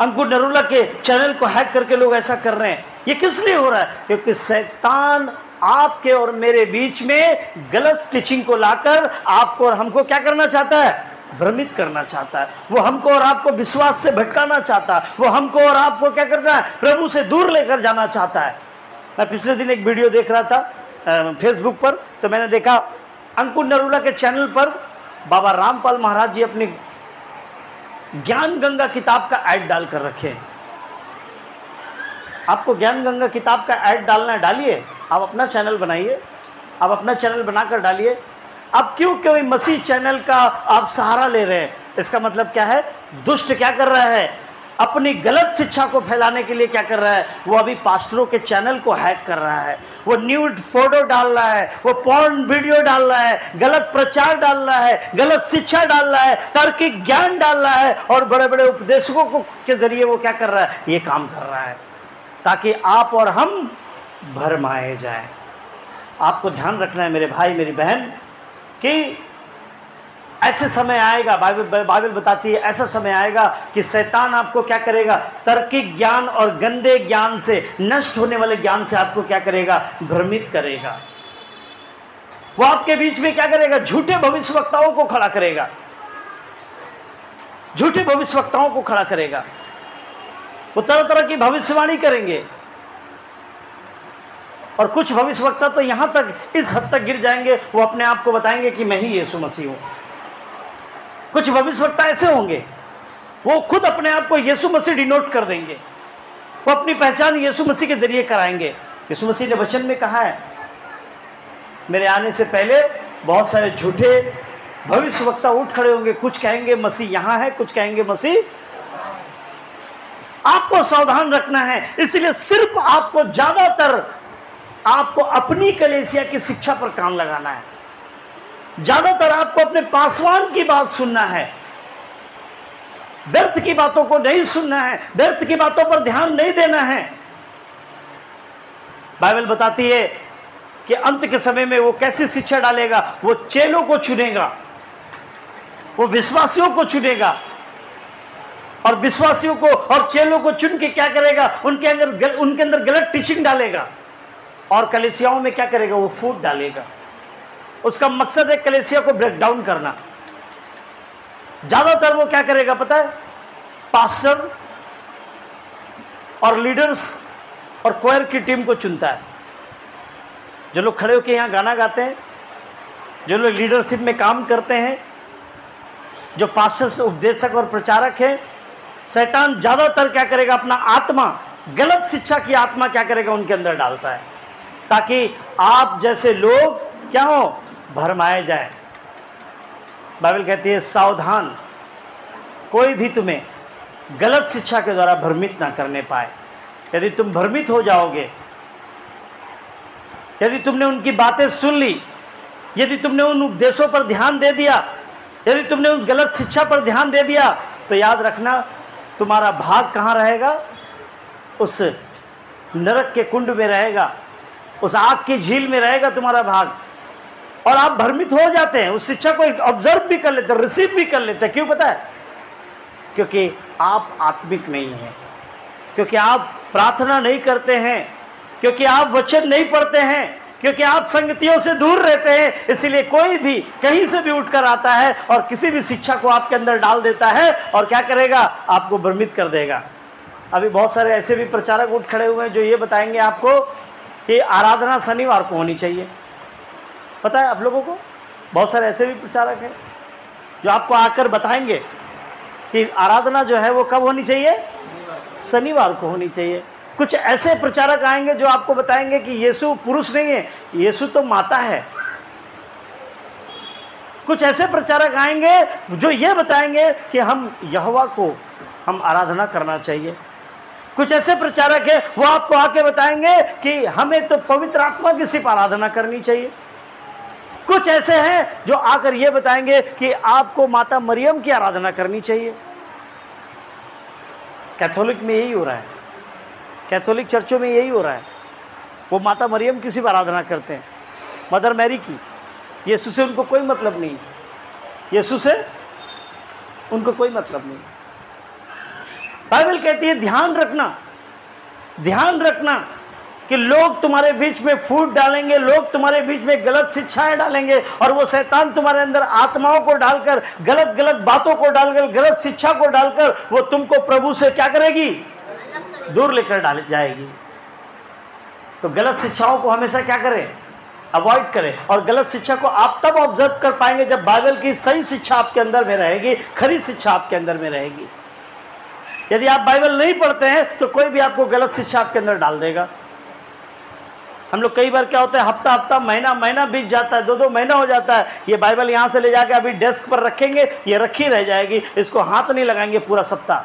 अंकुर नरूला के चैनल को हैक करके लोग ऐसा कर रहे हैं। ये किस लिए हो रहा है? क्योंकि शैतान आपके और मेरे बीच में गलत टीचिंग को लाकर आपको और हमको क्या करना चाहता है, भ्रमित करना चाहता है। वो हमको और आपको विश्वास से भटकाना चाहता है, वो हमको और आपको क्या करना है, प्रभु से दूर लेकर जाना चाहता है। मैं पिछले दिन एक वीडियो देख रहा था फेसबुक पर, तो मैंने देखा अंकुर नरूला के चैनल पर बाबा रामपाल महाराज जी अपनी ज्ञान गंगा किताब का ऐड डालकर रखे। आपको ज्ञान गंगा किताब का ऐड डालना है, डालिए, आप अपना चैनल बनाइए, आप अपना चैनल बनाकर डालिए। अब क्यों कोई मसीह चैनल का आप सहारा ले रहे हैं? इसका मतलब क्या है, दुष्ट क्या कर रहा है, अपनी गलत शिक्षा को फैलाने के लिए क्या कर रहा है, वो अभी पास्टरों के चैनल को हैक कर रहा है, वो न्यूड फोटो डाल रहा है, वो पॉर्न वीडियो डाल रहा है, गलत प्रचार डाल रहा है, गलत शिक्षा डाल रहा है, तार्किक ज्ञान डाल रहा है और बड़े बड़े उपदेशकों को के जरिए वो क्या कर रहा है, ये काम कर रहा है ताकि आप और हम भरमाए जाएं। आपको ध्यान रखना है मेरे भाई मेरी बहन कि ऐसे समय आएगा, बाइबल बताती है ऐसा समय आएगा कि शैतान आपको क्या करेगा, तर्किक ज्ञान और गंदे ज्ञान से, नष्ट होने वाले ज्ञान से आपको क्या करेगा, भ्रमित करेगा। वो आपके बीच में क्या करेगा, झूठे भविष्यवक्ताओं को खड़ा करेगा, झूठे भविष्यवक्ताओं को खड़ा करेगा। वो तरह तरह की भविष्यवाणी करेंगे और कुछ भविष्यवक्ता तो यहां तक, इस हद तक गिर जाएंगे, वो अपने आप को बताएंगे कि मैं ही यीशु मसीह हूं। कुछ भविष्यवक्ता ऐसे होंगे वो खुद अपने आप को यीशु मसीह डिनोट कर देंगे, वो अपनी पहचान यीशु मसीह के जरिए कराएंगे। यीशु मसीह ने वचन में कहा है, मेरे आने से पहले बहुत सारे झूठे भविष्यवक्ता उठ खड़े होंगे, कुछ कहेंगे मसीह यहां है, कुछ कहेंगे मसीह। आपको सावधान रखना है। इसलिए सिर्फ आपको ज्यादातर आपको अपनी कलीसिया की शिक्षा पर कान लगाना है, ज्यादातर आपको अपने पासवान की बात सुनना है, व्यर्थ की बातों को नहीं सुनना है, व्यर्थ की बातों पर ध्यान नहीं देना है। बाइबल बताती है कि अंत के समय में वो कैसी शिक्षा डालेगा, वो चेलों को चुनेगा, वो विश्वासियों को चुनेगा, और विश्वासियों को और चेलों को चुन के क्या करेगा, उनके अंदर गलत टीचिंग डालेगा, और कलीसियाओं में क्या करेगा, वो फूट डालेगा। उसका मकसद है कलीसिया को ब्रेक डाउन करना। ज्यादातर वो क्या करेगा पता है, पास्टर और लीडर्स और क्वायर की टीम को चुनता है। जो लोग खड़े होकर यहाँ गाना गाते हैं, जो लोग लीडरशिप में काम करते हैं, जो पास्टर उपदेशक और प्रचारक हैं, शैतान ज्यादातर क्या करेगा, अपना आत्मा, गलत शिक्षा की आत्मा क्या करेगा, उनके अंदर डालता है, ताकि आप जैसे लोग क्या हो, भरमाए जाए। बाइबल कहती है सावधान, कोई भी तुम्हें गलत शिक्षा के द्वारा भ्रमित ना करने पाए। यदि तुम भ्रमित हो जाओगे, यदि तुमने उनकी बातें सुन ली, यदि तुमने उन उपदेशों पर ध्यान दे दिया, यदि तुमने उस गलत शिक्षा पर ध्यान दे दिया, तो याद रखना तुम्हारा भाग कहाँ रहेगा, उस नरक के कुंड में रहेगा, उस आग की झील में रहेगा तुम्हारा भाग। और आप भ्रमित हो जाते हैं, उस शिक्षा को ऑब्जर्व भी कर लेते हैं, रिसीव भी कर लेते हैं। क्यों पता है? क्योंकि आप आत्मिक नहीं हैं, क्योंकि आप प्रार्थना नहीं करते हैं, क्योंकि आप वचन नहीं पढ़ते हैं, क्योंकि आप संगतियों से दूर रहते हैं। इसलिए कोई भी कहीं से भी उठकर आता है और किसी भी शिक्षा को आपके अंदर डाल देता है, और क्या करेगा, आपको भ्रमित कर देगा। अभी बहुत सारे ऐसे भी प्रचारक उठ खड़े हुए हैं जो ये बताएंगे आपको कि आराधना शनिवार को होनी चाहिए। पता है आप लोगों को, बहुत सारे ऐसे भी प्रचारक हैं जो आपको आकर बताएंगे कि आराधना जो है वो कब होनी चाहिए, शनिवार को होनी चाहिए। कुछ ऐसे प्रचारक आएंगे जो आपको बताएंगे कि यीशु पुरुष नहीं है, यीशु तो माता है। कुछ ऐसे प्रचारक आएंगे जो ये बताएंगे कि हम यहोवा को हम आराधना करना चाहिए। कुछ ऐसे प्रचारक हैं वो आपको आके बताएंगे कि हमें तो पवित्र आत्मा की सिर्फ आराधना करनी चाहिए। कुछ ऐसे हैं जो आकर ये बताएंगे कि आपको माता मरियम की आराधना करनी चाहिए। कैथोलिक में यही हो रहा है, कैथोलिक चर्चों में यही हो रहा है। वो माता मरियम की सिर्फ आराधना करते हैं, मदर मैरी की। यीशु से उनको कोई मतलब नहीं, यीशु से उनको कोई मतलब नहीं। बाइबल कहती है ध्यान रखना, ध्यान रखना कि लोग तुम्हारे बीच में फूट डालेंगे, लोग तुम्हारे बीच में गलत शिक्षाएं डालेंगे, और वो शैतान तुम्हारे अंदर आत्माओं को डालकर, गलत गलत बातों को डालकर, गलत शिक्षा को डालकर वो तुमको प्रभु से क्या करेगी, दूर लेकर डाल जाएगी। तो गलत शिक्षाओं को हमेशा क्या करें, अवॉइड करें। और गलत शिक्षा को आप तब ऑब्जर्व कर पाएंगे जब बाइबल की सही शिक्षा आपके अंदर में रहेगी, खरी शिक्षा आपके अंदर में रहेगी। यदि आप बाइबल नहीं पढ़ते हैं तो कोई भी आपको गलत शिक्षा आपके अंदर डाल देगा। हम लोग कई बार क्या होता है, हफ्ता हफ्ता महीना महीना बीत जाता है, 2-2 महीना हो जाता है, ये बाइबल यहाँ से ले जाके अभी डेस्क पर रखेंगे, ये रखी रह जाएगी, इसको हाथ नहीं लगाएंगे पूरा सप्ताह।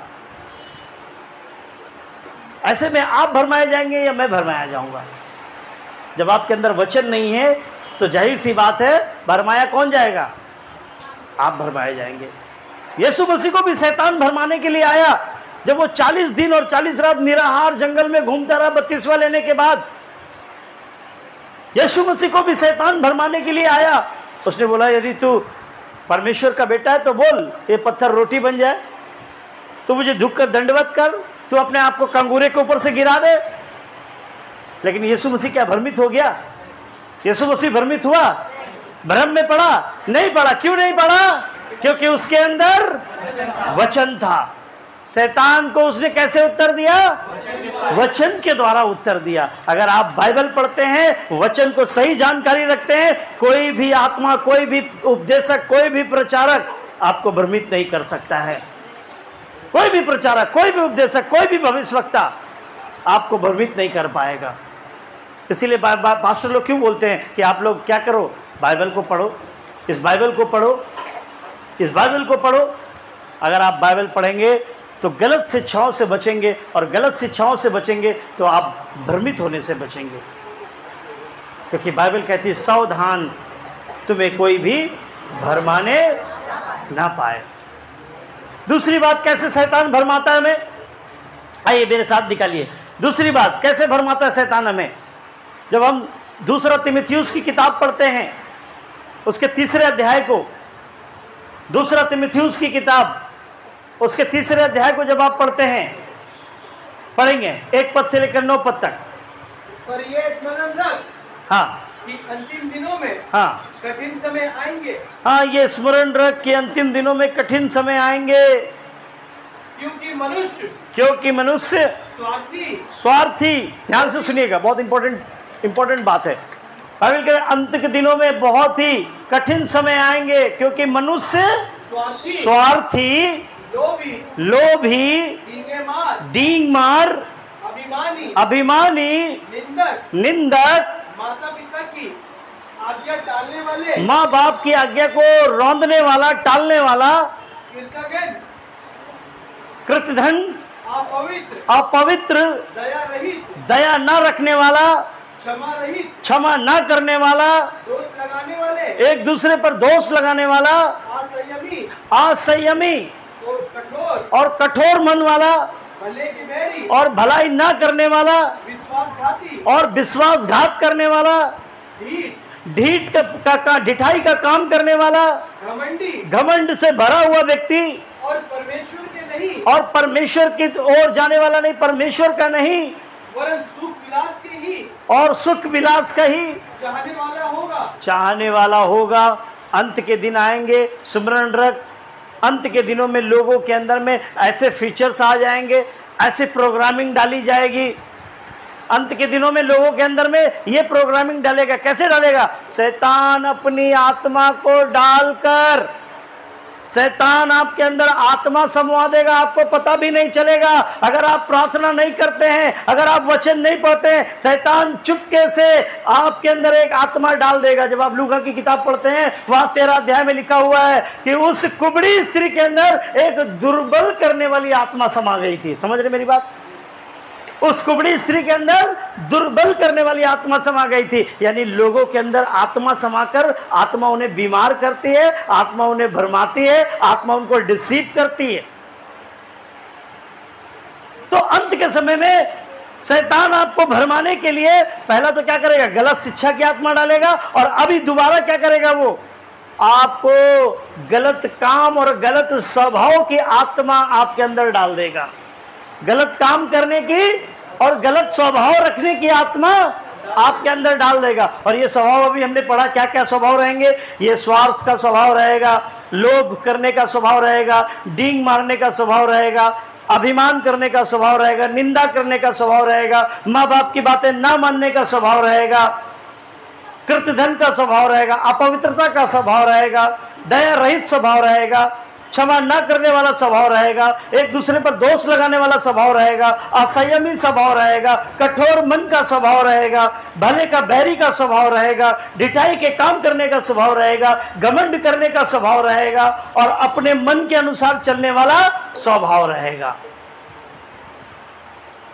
ऐसे में आप भरमाए जाएंगे या मैं भरमाया जाऊंगा? जब आपके अंदर वचन नहीं है तो जाहिर सी बात है भरमाया कौन जाएगा, आप भरमाए जाएंगे। यीशु मसीह को भी शैतान भरमाने के लिए आया। जब वो 40 दिन और 40 रात निराहार जंगल में घूमता रहा बपतिस्मा लेने के बाद, यीशु मसीह को भी शैतान भरमाने के लिए आया। उसने बोला यदि तू परमेश्वर का बेटा है तो बोल ये पत्थर रोटी बन जाए, तू मुझे झुककर दंडवत कर, तू अपने आप को कंगूरे के ऊपर से गिरा दे। लेकिन यीशु मसीह क्या भ्रमित हो गया? यीशु मसीह भ्रमित हुआ? भ्रम में पड़ा? नहीं पड़ा। क्यों नहीं पड़ा? क्योंकि उसके अंदर वचन था। शैतान को उसने कैसे उत्तर दिया? वचन के द्वारा उत्तर दिया। अगर आप बाइबल पढ़ते हैं, वचन को सही जानकारी रखते हैं, कोई भी आत्मा, कोई भी उपदेशक, कोई भी प्रचारक आपको भ्रमित नहीं कर सकता है। कोई भी प्रचारक, कोई भी उपदेशक, कोई भी भविष्यवक्ता आपको भ्रमित नहीं कर पाएगा। इसीलिए पास्टर लोग क्यों बोलते हैं कि आप लोग क्या करो, बाइबल को पढ़ो, इस बाइबल को पढ़ो, इस बाइबल को पढ़ो। अगर आप बाइबल पढ़ेंगे तो गलत शिक्षाओं से बचेंगे, और गलत शिक्षाओं से बचेंगे तो आप भ्रमित होने से बचेंगे, क्योंकि बाइबल कहती है सावधान, तुम्हें कोई भी भरमाने ना पाए। दूसरी बात, कैसे शैतान भरमाता है हमें, आइए मेरे साथ निकालिए। दूसरी बात, कैसे भरमाता है शैतान हमें। जब हम दूसरा तीमुथियुस की किताब पढ़ते हैं, उसके 3 अध्याय को, दूसरा तीमुथियुस की किताब उसके 3 अध्याय को जब आप पढ़ते हैं, पढ़ेंगे 1 पद से लेकर 9 पद तक। पर ये स्मरण रख, हाँ, कि अंतिम दिनों में हाँ, कठिन समय आएंगे। हाँ, ये स्मरण रख कि अंतिम दिनों में कठिन समय आएंगे, क्योंकि मनुष्य स्वार्थी। ध्यान से सुनिएगा, बहुत इंपॉर्टेंट बात है। बाइबल के अंत के दिनों में बहुत ही कठिन समय आएंगे, क्योंकि मनुष्य स्वार्थी, लोभी, डींग मार, अभिमानी, निंदक, माता पिता की आज्ञा टालने वाले, माँ बाप की आज्ञा को रौंदने वाला, टालने वाला, कृतघ्न, अपवित्र, दया न रखने वाला, क्षमा न करने वाला, दोष लगाने वाले, एक दूसरे पर दोष लगाने वाला, असंयमी और कठोर मन वाला, भले की बैरी और भलाई न करने वाला, विश्वासघाती और विश्वासघात करने वाला, ढिठाई का काम करने वाला, घमंड से भरा हुआ व्यक्ति, और परमेश्वर के नहीं, और परमेश्वर की ओर जाने वाला नहीं, परमेश्वर का नहीं, वरन सुख विलास के ही, और सुख विलास का ही चाहने वाला होगा। अंत के दिन आएंगे, स्मरण रख, अंत के दिनों में लोगों के अंदर में ऐसे फीचर्स आ जाएंगे, ऐसे प्रोग्रामिंग डाली जाएगी। अंत के दिनों में लोगों के अंदर में ये प्रोग्रामिंग डालेगा। कैसे डालेगा? शैतान अपनी आत्मा को डालकर, शैतान आपके अंदर आत्मा समवा देगा, आपको पता भी नहीं चलेगा। अगर आप प्रार्थना नहीं करते हैं, अगर आप वचन नहीं पढ़ते हैं, शैतान चुपके से आपके अंदर एक आत्मा डाल देगा। जब आप लूका की किताब पढ़ते हैं, वहां 13 अध्याय में लिखा हुआ है कि उस कुबड़ी स्त्री के अंदर एक दुर्बल करने वाली आत्मा समा गई थी। समझ रहे मेरी बात? उस कुबड़ी स्त्री के अंदर दुर्बल करने वाली आत्मा समा गई थी। यानी लोगों के अंदर आत्मा समाकर आत्मा उन्हें बीमार करती है, आत्मा उन्हें भरमाती है, आत्मा उनको डिसीव करती है। तो अंत के समय में शैतान आपको भरमाने के लिए पहला तो क्या करेगा? गलत शिक्षा की आत्मा डालेगा, और अभी दोबारा क्या करेगा? वो आपको गलत काम और गलत स्वभाव की आत्मा आपके अंदर डाल देगा। गलत काम करने की और गलत स्वभाव रखने की आत्मा आपके अंदर डाल देगा। और ये स्वभाव अभी हमने पढ़ा, क्या क्या स्वभाव रहेंगे? ये स्वार्थ का स्वभाव रहेगा, लोभ करने का स्वभाव रहेगा, डींग मारने का स्वभाव रहेगा, अभिमान करने का स्वभाव रहेगा, निंदा करने का स्वभाव रहेगा, माँ बाप की बातें ना मानने का स्वभाव रहेगा, कृतधन का स्वभाव रहेगा, अपवित्रता का स्वभाव रहेगा, दया रहित स्वभाव रहेगा, क्षमा न करने वाला स्वभाव रहेगा, एक दूसरे पर दोष लगाने वाला स्वभाव रहेगा, असंयमी स्वभाव रहेगा, कठोर मन का स्वभाव रहेगा, भले का बैरी का स्वभाव रहेगा, ढिठाई के काम करने का स्वभाव रहेगा, घमंड करने का स्वभाव रहेगा, और अपने मन के अनुसार चलने वाला स्वभाव रहेगा।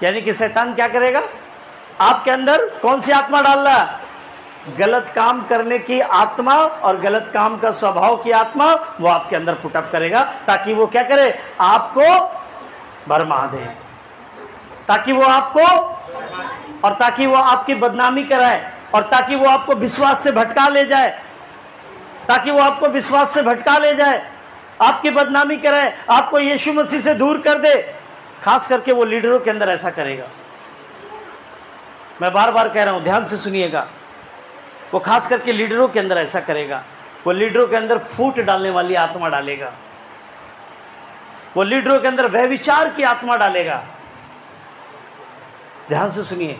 यानी कि शैतान क्या करेगा? आपके अंदर कौन सी आत्मा डाल रहा है? गलत काम करने की आत्मा और गलत काम का स्वभाव की आत्मा वो आपके अंदर पुटअप करेगा, ताकि वो क्या करे? आपको भरमा दे, ताकि वो आपको, और ताकि वो आपकी बदनामी कराए, और ताकि वो आपको विश्वास से भटका ले जाए, ताकि वो आपको विश्वास से भटका ले जाए, आपकी बदनामी कराए, आपको यीशु मसीह से दूर कर दे। खास करके वो लीडरों के अंदर ऐसा करेगा। मैं बार बार कह रहा हूं, ध्यान से सुनिएगा। वो खास करके लीडरों के अंदर ऐसा करेगा। वो लीडरों के अंदर फूट डालने वाली आत्मा डालेगा। वो लीडरों के अंदर व्यभिचार की आत्मा डालेगा। ध्यान से सुनिए,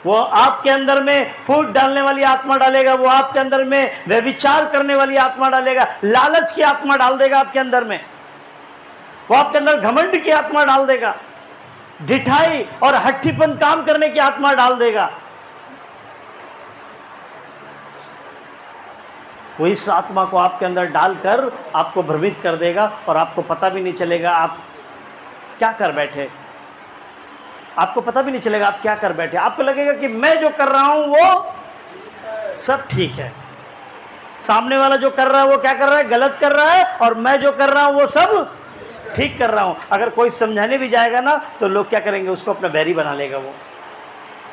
वो आपके अंदर में फूट डालने वाली आत्मा डालेगा, वो आपके अंदर में व्यभिचार करने वाली आत्मा डालेगा, लालच की आत्मा डाल देगा आपके अंदर में। वो आपके अंदर घमंड की आत्मा डाल देगा, ढिठाई और हट्ठीपन काम करने की आत्मा डाल देगा। वो इस आत्मा को आपके अंदर डालकर आपको भ्रमित कर देगा और आपको पता भी नहीं चलेगा आप क्या कर बैठे। आपको पता भी नहीं चलेगा आप क्या कर बैठे। आपको लगेगा कि मैं जो कर रहा हूं वो सब ठीक है, सामने वाला जो कर रहा है वो क्या कर रहा है, गलत कर रहा है, और मैं जो कर रहा हूं वो सब ठीक कर रहा हूं। अगर कोई समझाने भी जाएगा ना तो लोग क्या करेंगे, उसको अपना बैरी बना लेगा। वो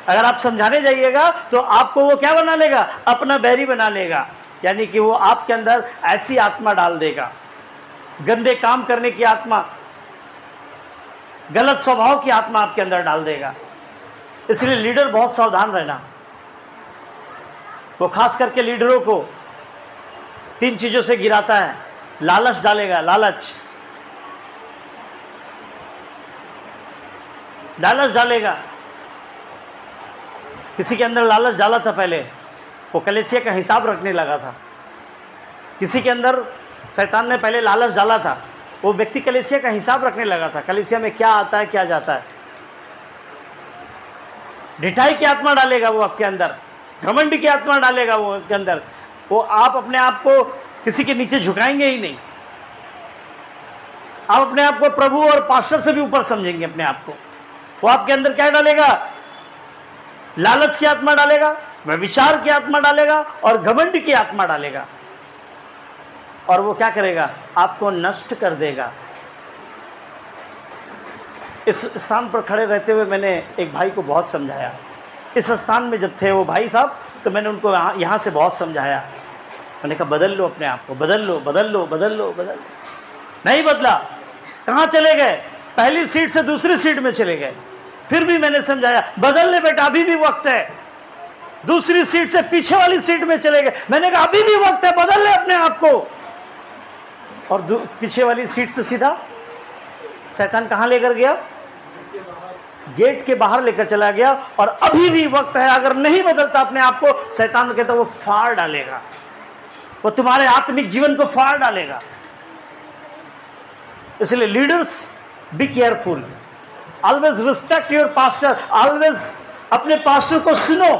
अगर आप समझाने जाइएगा तो आपको वो क्या बना लेगा, अपना बैरी बना लेगा। यानी कि वो आपके अंदर ऐसी आत्मा डाल देगा, गंदे काम करने की आत्मा, गलत स्वभाव की आत्मा आपके अंदर डाल देगा। इसलिए लीडर बहुत सावधान रहना। वो खास करके लीडरों को 3 चीजों से गिराता है। लालच डालेगा, लालच डालेगा। किसी के अंदर लालच डाला था पहले, वो कलीसिया का हिसाब रखने लगा था। किसी के अंदर शैतान ने पहले लालच डाला था, वो व्यक्ति कलीसिया का हिसाब रखने लगा था, कलीसिया में क्या आता है क्या जाता है। ढिठाई की आत्मा डालेगा वो आपके अंदर, घमंड की आत्मा डालेगा वो आपके अंदर। वो आप अपने आप को किसी के नीचे झुकाएंगे ही नहीं। आप अपने आप को प्रभु और पास्टर से भी ऊपर समझेंगे अपने आप को। वो आपके अंदर क्या डालेगा, लालच की आत्मा डालेगा, व्यभिचार की आत्मा डालेगा और घमंड की आत्मा डालेगा। और वो क्या करेगा, आपको नष्ट कर देगा। इस स्थान पर खड़े रहते हुए मैंने एक भाई को बहुत समझाया। इस स्थान में जब थे वो भाई साहब, तो मैंने उनको यहाँ से बहुत समझाया। मैंने कहा बदल लो अपने आप को, बदल लो बदल लो बदल लो बदल लो। नहीं बदला, कहाँ चले गए, पहली सीट से दूसरी सीट में चले गए। फिर भी मैंने समझाया बदल ले बेटा, अभी भी वक्त है। दूसरी सीट से पीछे वाली सीट में चले गए। मैंने कहा अभी भी वक्त है, बदल ले अपने आप को। और पीछे वाली सीट से सीधा शैतान कहाँ लेकर गया, गेट के बाहर लेकर चला गया। और अभी भी वक्त है, अगर नहीं बदलता अपने आप को, शैतान कहता वो फाड़ डालेगा, वो तुम्हारे आत्मिक जीवन को फाड़ डालेगा। इसलिए leaders be careful, always respect your pastor, always अपने पास्टर को सुनो,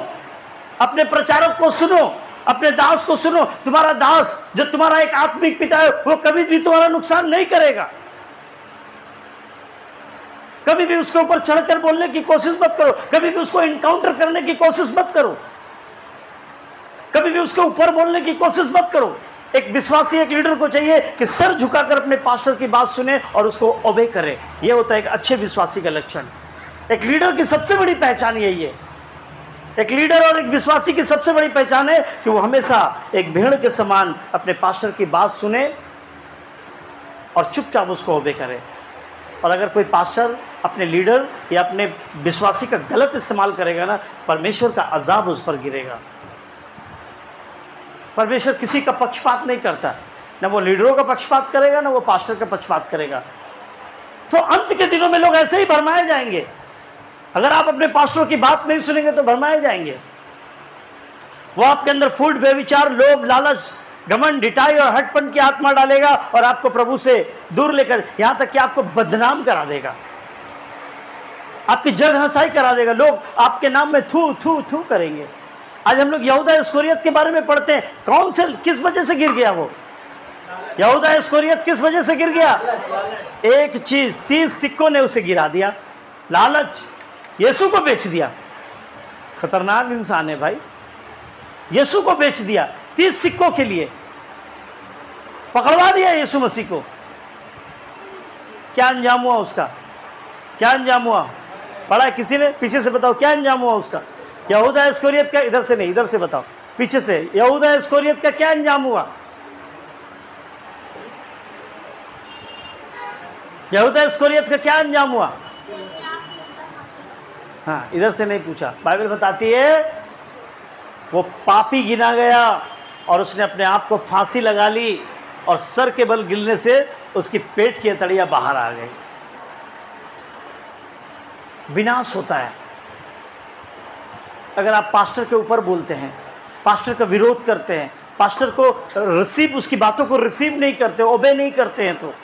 अपने प्रचारक को सुनो, अपने दास को सुनो। तुम्हारा दास जो तुम्हारा एक आत्मिक पिता है, वो कभी भी तुम्हारा नुकसान नहीं करेगा। कभी भी उसके ऊपर चढ़कर बोलने की कोशिश मत करो, कभी भी उसको इनकाउंटर करने की कोशिश मत करो, कभी भी उसके ऊपर बोलने की कोशिश मत करो। एक विश्वासी, एक लीडर को चाहिए कि सर झुकाकर अपने पास्टर की बात सुने और उसको ओबे करे। यह होता है एक अच्छे विश्वासी का लक्षण। एक लीडर की सबसे बड़ी पहचान यही है। एक लीडर और एक विश्वासी की सबसे बड़ी पहचान है कि वो हमेशा एक भेड़ के समान अपने पास्टर की बात सुने और चुपचाप उसको ओबे करे। और अगर कोई पास्टर अपने लीडर या अपने विश्वासी का गलत इस्तेमाल करेगा ना, परमेश्वर का अजाब उस पर गिरेगा। परमेश्वर किसी का पक्षपात नहीं करता, ना वो लीडरों का पक्षपात करेगा, ना वो पास्टर का पक्षपात करेगा। तो अंत के दिनों में लोग ऐसे ही भरमाए जाएंगे। अगर आप अपने पास्टरों की बात नहीं सुनेंगे तो भरमाए जाएंगे। वो आपके अंदर फूट, व्यभिचार, लोभ, लालच, घमंड, ढिठाई और हटपन की आत्मा डालेगा और आपको प्रभु से दूर लेकर, यहां तक कि आपको बदनाम करा देगा, आपकी जग हंसाई करा देगा। लोग आपके नाम में थू थू थू करेंगे। आज हम लोग यहूदा इस्करियत के बारे में पढ़ते हैं। कौन से, किस वजह से गिर गया वो यहूदा इस्करियत? किस वजह से गिर गया? एक चीज, 30 सिक्कों ने उसे गिरा दिया, लालच। यीशु को बेच दिया। खतरनाक इंसान है भाई। यीशु को बेच दिया 30 सिक्कों के लिए, पकड़वा दिया यीशु मसीह को। क्या अंजाम हुआ उसका? क्या अंजाम हुआ? पढ़ा है किसी ने? पीछे से बताओ क्या अंजाम हुआ उसका। यहूदा इस्करियत का, इधर से नहीं, इधर से बताओ, पीछे से। यहूदा इस्करियत का क्या अंजाम हुआ? यहूदा इस्करियत का क्या अंजाम हुआ? हाँ, इधर से नहीं पूछा। बाइबल बताती है वो पापी गिना गया और उसने अपने आप को फांसी लगा ली और सर के बल गिरने से उसकी पेट की अतड़ियां बाहर आ गई। विनाश होता है अगर आप पास्टर के ऊपर बोलते हैं, पास्टर का विरोध करते हैं, पास्टर को रिसीव, उसकी बातों को रिसीव नहीं करते, ओबे नहीं करते हैं। तो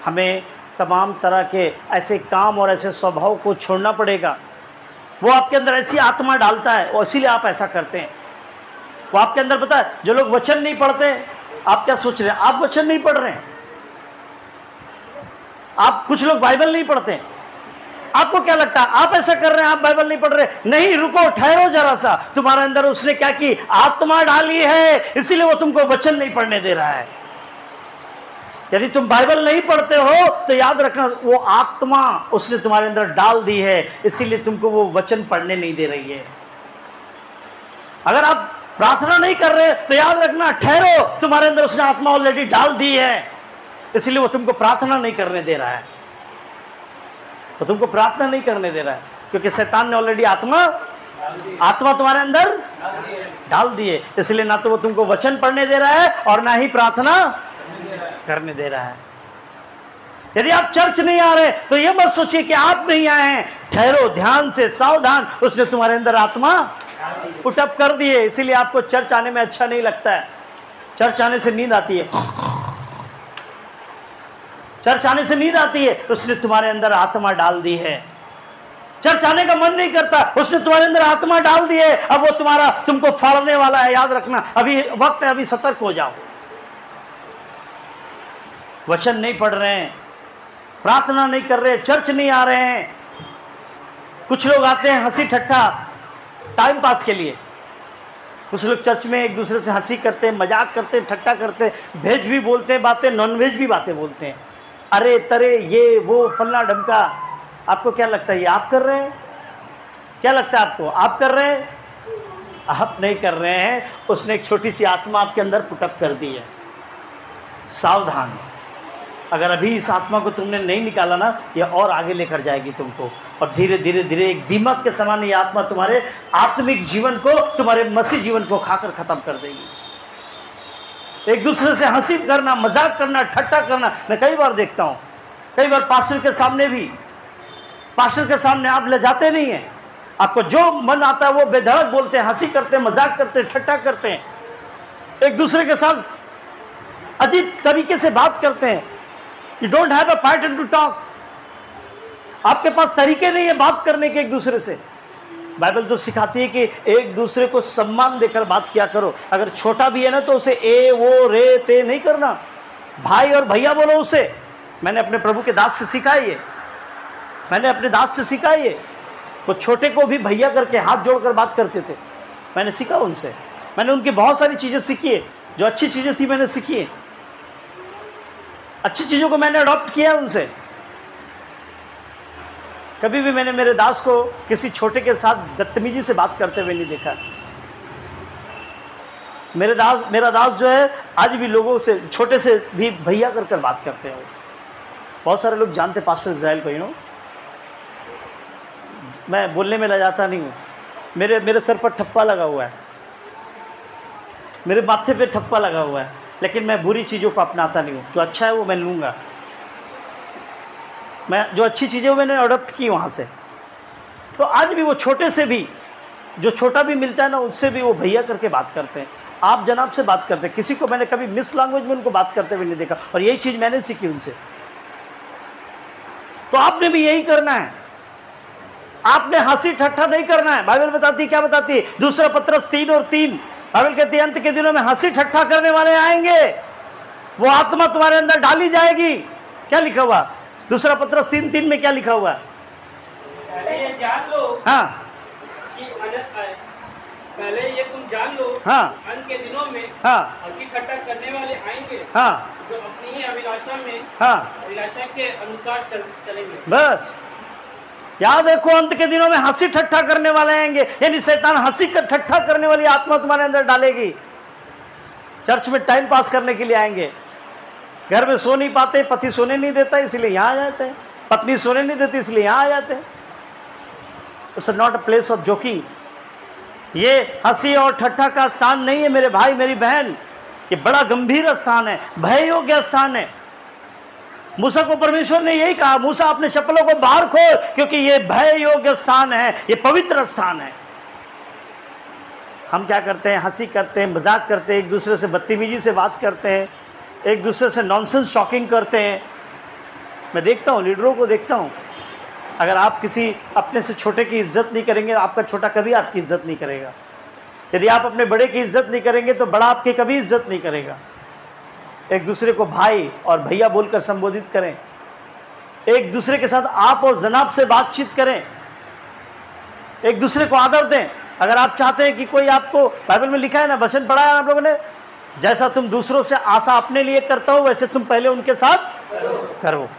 हमें तमाम तरह के ऐसे काम और ऐसे स्वभाव को छोड़ना पड़ेगा। वो आपके अंदर ऐसी आत्मा डालता है और इसीलिए आप ऐसा करते हैं। वो आपके अंदर, पता है, जो लोग वचन नहीं पढ़ते, आप क्या सोच रहे हैं? आप वचन नहीं पढ़ रहे हैं। आप, कुछ लोग बाइबल नहीं पढ़ते, आपको क्या लगता है आप ऐसा कर रहे हैं, आप बाइबल नहीं पढ़ रहे? नहीं, रुको, ठहरो जरा सा। तुम्हारे अंदर उसने क्या की? आत्मा डाली है, इसीलिए वो तुमको वचन नहीं पढ़ने दे रहा है। यदि तुम बाइबल नहीं पढ़ते हो तो याद रखना, वो आत्मा उसने तुम्हारे अंदर डाल दी है, इसीलिए तुमको वो वचन पढ़ने नहीं दे रही है। अगर आप प्रार्थना नहीं कर रहे तो याद रखना, ठहरो, तुम्हारे अंदर उसने आत्मा ऑलरेडी डाल दी है, इसलिए वो तुमको प्रार्थना नहीं करने दे रहा है। वो तुमको प्रार्थना नहीं करने दे रहा है क्योंकि शैतान ने ऑलरेडी आत्मा तुम्हारे अंदर डाल दी है, इसलिए ना तो वो तुमको वचन पढ़ने दे रहा है और ना ही प्रार्थना करने दे रहा है। यदि आप चर्च नहीं आ रहे तो ये मत सोचिए कि आप नहीं आए हैं, ठहरो, ध्यान से, सावधान, उसने तुम्हारे अंदर आत्मा पुटअप कर दी है, इसीलिए आपको चर्च आने में अच्छा नहीं लगता है। चर्च आने से नींद आती है, चर्च आने से नींद आती है, उसने तुम्हारे अंदर आत्मा डाल दी है। चर्च आने का मन नहीं करता, उसने तुम्हारे अंदर आत्मा डाल दी है, अब वो तुमको फाड़ने वाला है। याद रखना, अभी वक्त है, अभी सतर्क हो जाओ। वचन नहीं पढ़ रहे हैं, प्रार्थना नहीं कर रहे, चर्च नहीं आ रहे हैं। कुछ लोग आते हैं हंसी ठट्ठा टाइम पास के लिए। कुछ लोग चर्च में एक दूसरे से हंसी करते हैं, मजाक करते हैं, ठट्ठा करते हैं, वेज भी बोलते हैं बातें, नॉन वेज भी बातें बोलते हैं, अरे तरे, ये वो, फलना ढमका। आपको क्या लगता है ये आप कर रहे हैं? क्या लगता है आपको आप कर रहे हैं? आप नहीं कर रहे हैं, उसने एक छोटी सी आत्मा आपके अंदर पुटअप कर दी है। सावधान, अगर अभी इस आत्मा को तुमने नहीं निकाला ना, ये और आगे लेकर जाएगी तुमको, और धीरे धीरे धीरे एक दीमक के समान ये आत्मा तुम्हारे आत्मिक जीवन को, तुम्हारे मसीह जीवन को खाकर खत्म कर देगी। एक दूसरे से हंसी करना, मजाक करना, ठट्ठा करना, मैं कई बार देखता हूँ, कई बार पास्टर के सामने आप ले जाते नहीं हैं, आपको जो मन आता है वो बेधड़क बोलते हैं, हंसी करते हैं, मजाक करते हैं, ठट्ठा करते हैं, एक दूसरे के साथ अजीब तरीके से बात करते हैं। You don't have a pattern to talk, आपके पास तरीके नहीं है बात करने के एक दूसरे से। बाइबल तो सिखाती है कि एक दूसरे को सम्मान देकर बात किया करो। अगर छोटा भी है ना तो उसे ए वो रे ते नहीं करना, भाई और भैया बोलो उसे। मैंने अपने प्रभु के दास से सीखा है ये, मैंने अपने दास से सीखा है ये। वो छोटे को भी भैया करके हाथ जोड़कर बात करते थे, मैंने सीखा उनसे। मैंने उनकी बहुत सारी चीज़ें सीखी है, जो अच्छी चीज़ें थी मैंने सीखी है, अच्छी चीज़ों को मैंने अडॉप्ट किया उनसे। कभी भी मैंने मेरे दास को किसी छोटे के साथ बदतमीजी से बात करते हुए नहीं देखा। मेरा दास जो है आज भी लोगों से, छोटे से भी भैया कर बात करते हैं। बहुत सारे लोग जानते पास्टर इज़राइल को, मैं बोलने में लजाता नहीं हूँ। मेरे सर पर ठप्पा लगा हुआ है, मेरे माथे पे ठप्पा लगा हुआ है, लेकिन मैं बुरी चीज़ों को अपनाता नहीं हूँ। जो अच्छा है वो मैं लूँगा, मैं जो अच्छी चीज़ें मैंने अडॉप्ट की वहाँ से। तो आज भी वो छोटे से भी, जो छोटा भी मिलता है ना, उससे भी वो भैया करके बात करते हैं, आप जनाब से बात करते हैं। किसी को मैंने कभी मिस लैंग्वेज में उनको बात करते हुए नहीं देखा, और यही चीज़ मैंने सीखी उनसे। तो आपने भी यही करना है, आपने हंसी ठट्ठा नहीं करना है। बाइबल बताती है, क्या बताती है? दूसरा पत्रस 3:3 बाइबल कहती है, अंत के दिनों में हंसी ठट्ठा करने वाले आएंगे, वो आत्मा तुम्हारे अंदर डाली जाएगी। क्या लिखा हुआ दूसरा पत्रस 3:3 में? क्या लिखा हुआ? पहले ये जान लो, हाँ, कि पहले ये तुम जान लो, हाँ, अंत के दिनों में हाँ, हंसी ठट्ठा करने वाले आएंगे, हाँ, जो अपनी ही अभिलाषा में, हाँ, अभिलाषा के अनुसार चलेंगे। बस याद रखो, अंत के दिनों में हंसी ठट्ठा करने वाले आएंगे, यानी शैतान हंसी ठट्ठा करने वाली आत्मा तुम्हारे अंदर डालेगी। चर्च में टाइम पास करने के लिए आएंगे, घर में सो नहीं पाते, पति सोने नहीं देता इसलिए यहाँ आ जाते हैं, पत्नी सोने नहीं देती इसलिए यहाँ आ जाते हैं। It's not a place of joking. ये हंसी और ठट्ठा का स्थान नहीं है मेरे भाई मेरी बहन, ये बड़ा गंभीर स्थान है, भय योग्य स्थान है। मूसा को परमेश्वर ने यही कहा, मूसा अपने चप्पलों को बाहर खोल, क्योंकि ये भय योग्य स्थान है, ये पवित्र स्थान है। हम क्या करते हैं? हंसी करते हैं, मजाक करते हैं, एक दूसरे से बदतमीजी से बात करते हैं, एक दूसरे से नॉनसेंस टॉकिंग करते हैं, मैं देखता हूँ, लीडरों को देखता हूँ, अगर आप किसी अपने से छोटे की इज्जत नहीं करेंगे, आपका छोटा कभी आपकी इज्जत नहीं करेगा। यदि आप अपने बड़े की इज्जत नहीं करेंगे तो बड़ा आपकी कभी इज्जत नहीं करेगा। एक दूसरे को भाई और भैया बोलकर संबोधित करें, एक दूसरे के साथ आप और जनाब से बातचीत करें, एक दूसरे को आदर दें। अगर आप चाहते हैं कि कोई आपको, बाइबल में लिखा है ना, वचन पढ़ा है आप लोगों ने, जैसा तुम दूसरों से आशा अपने लिए करता हो वैसे तुम पहले उनके साथ करो,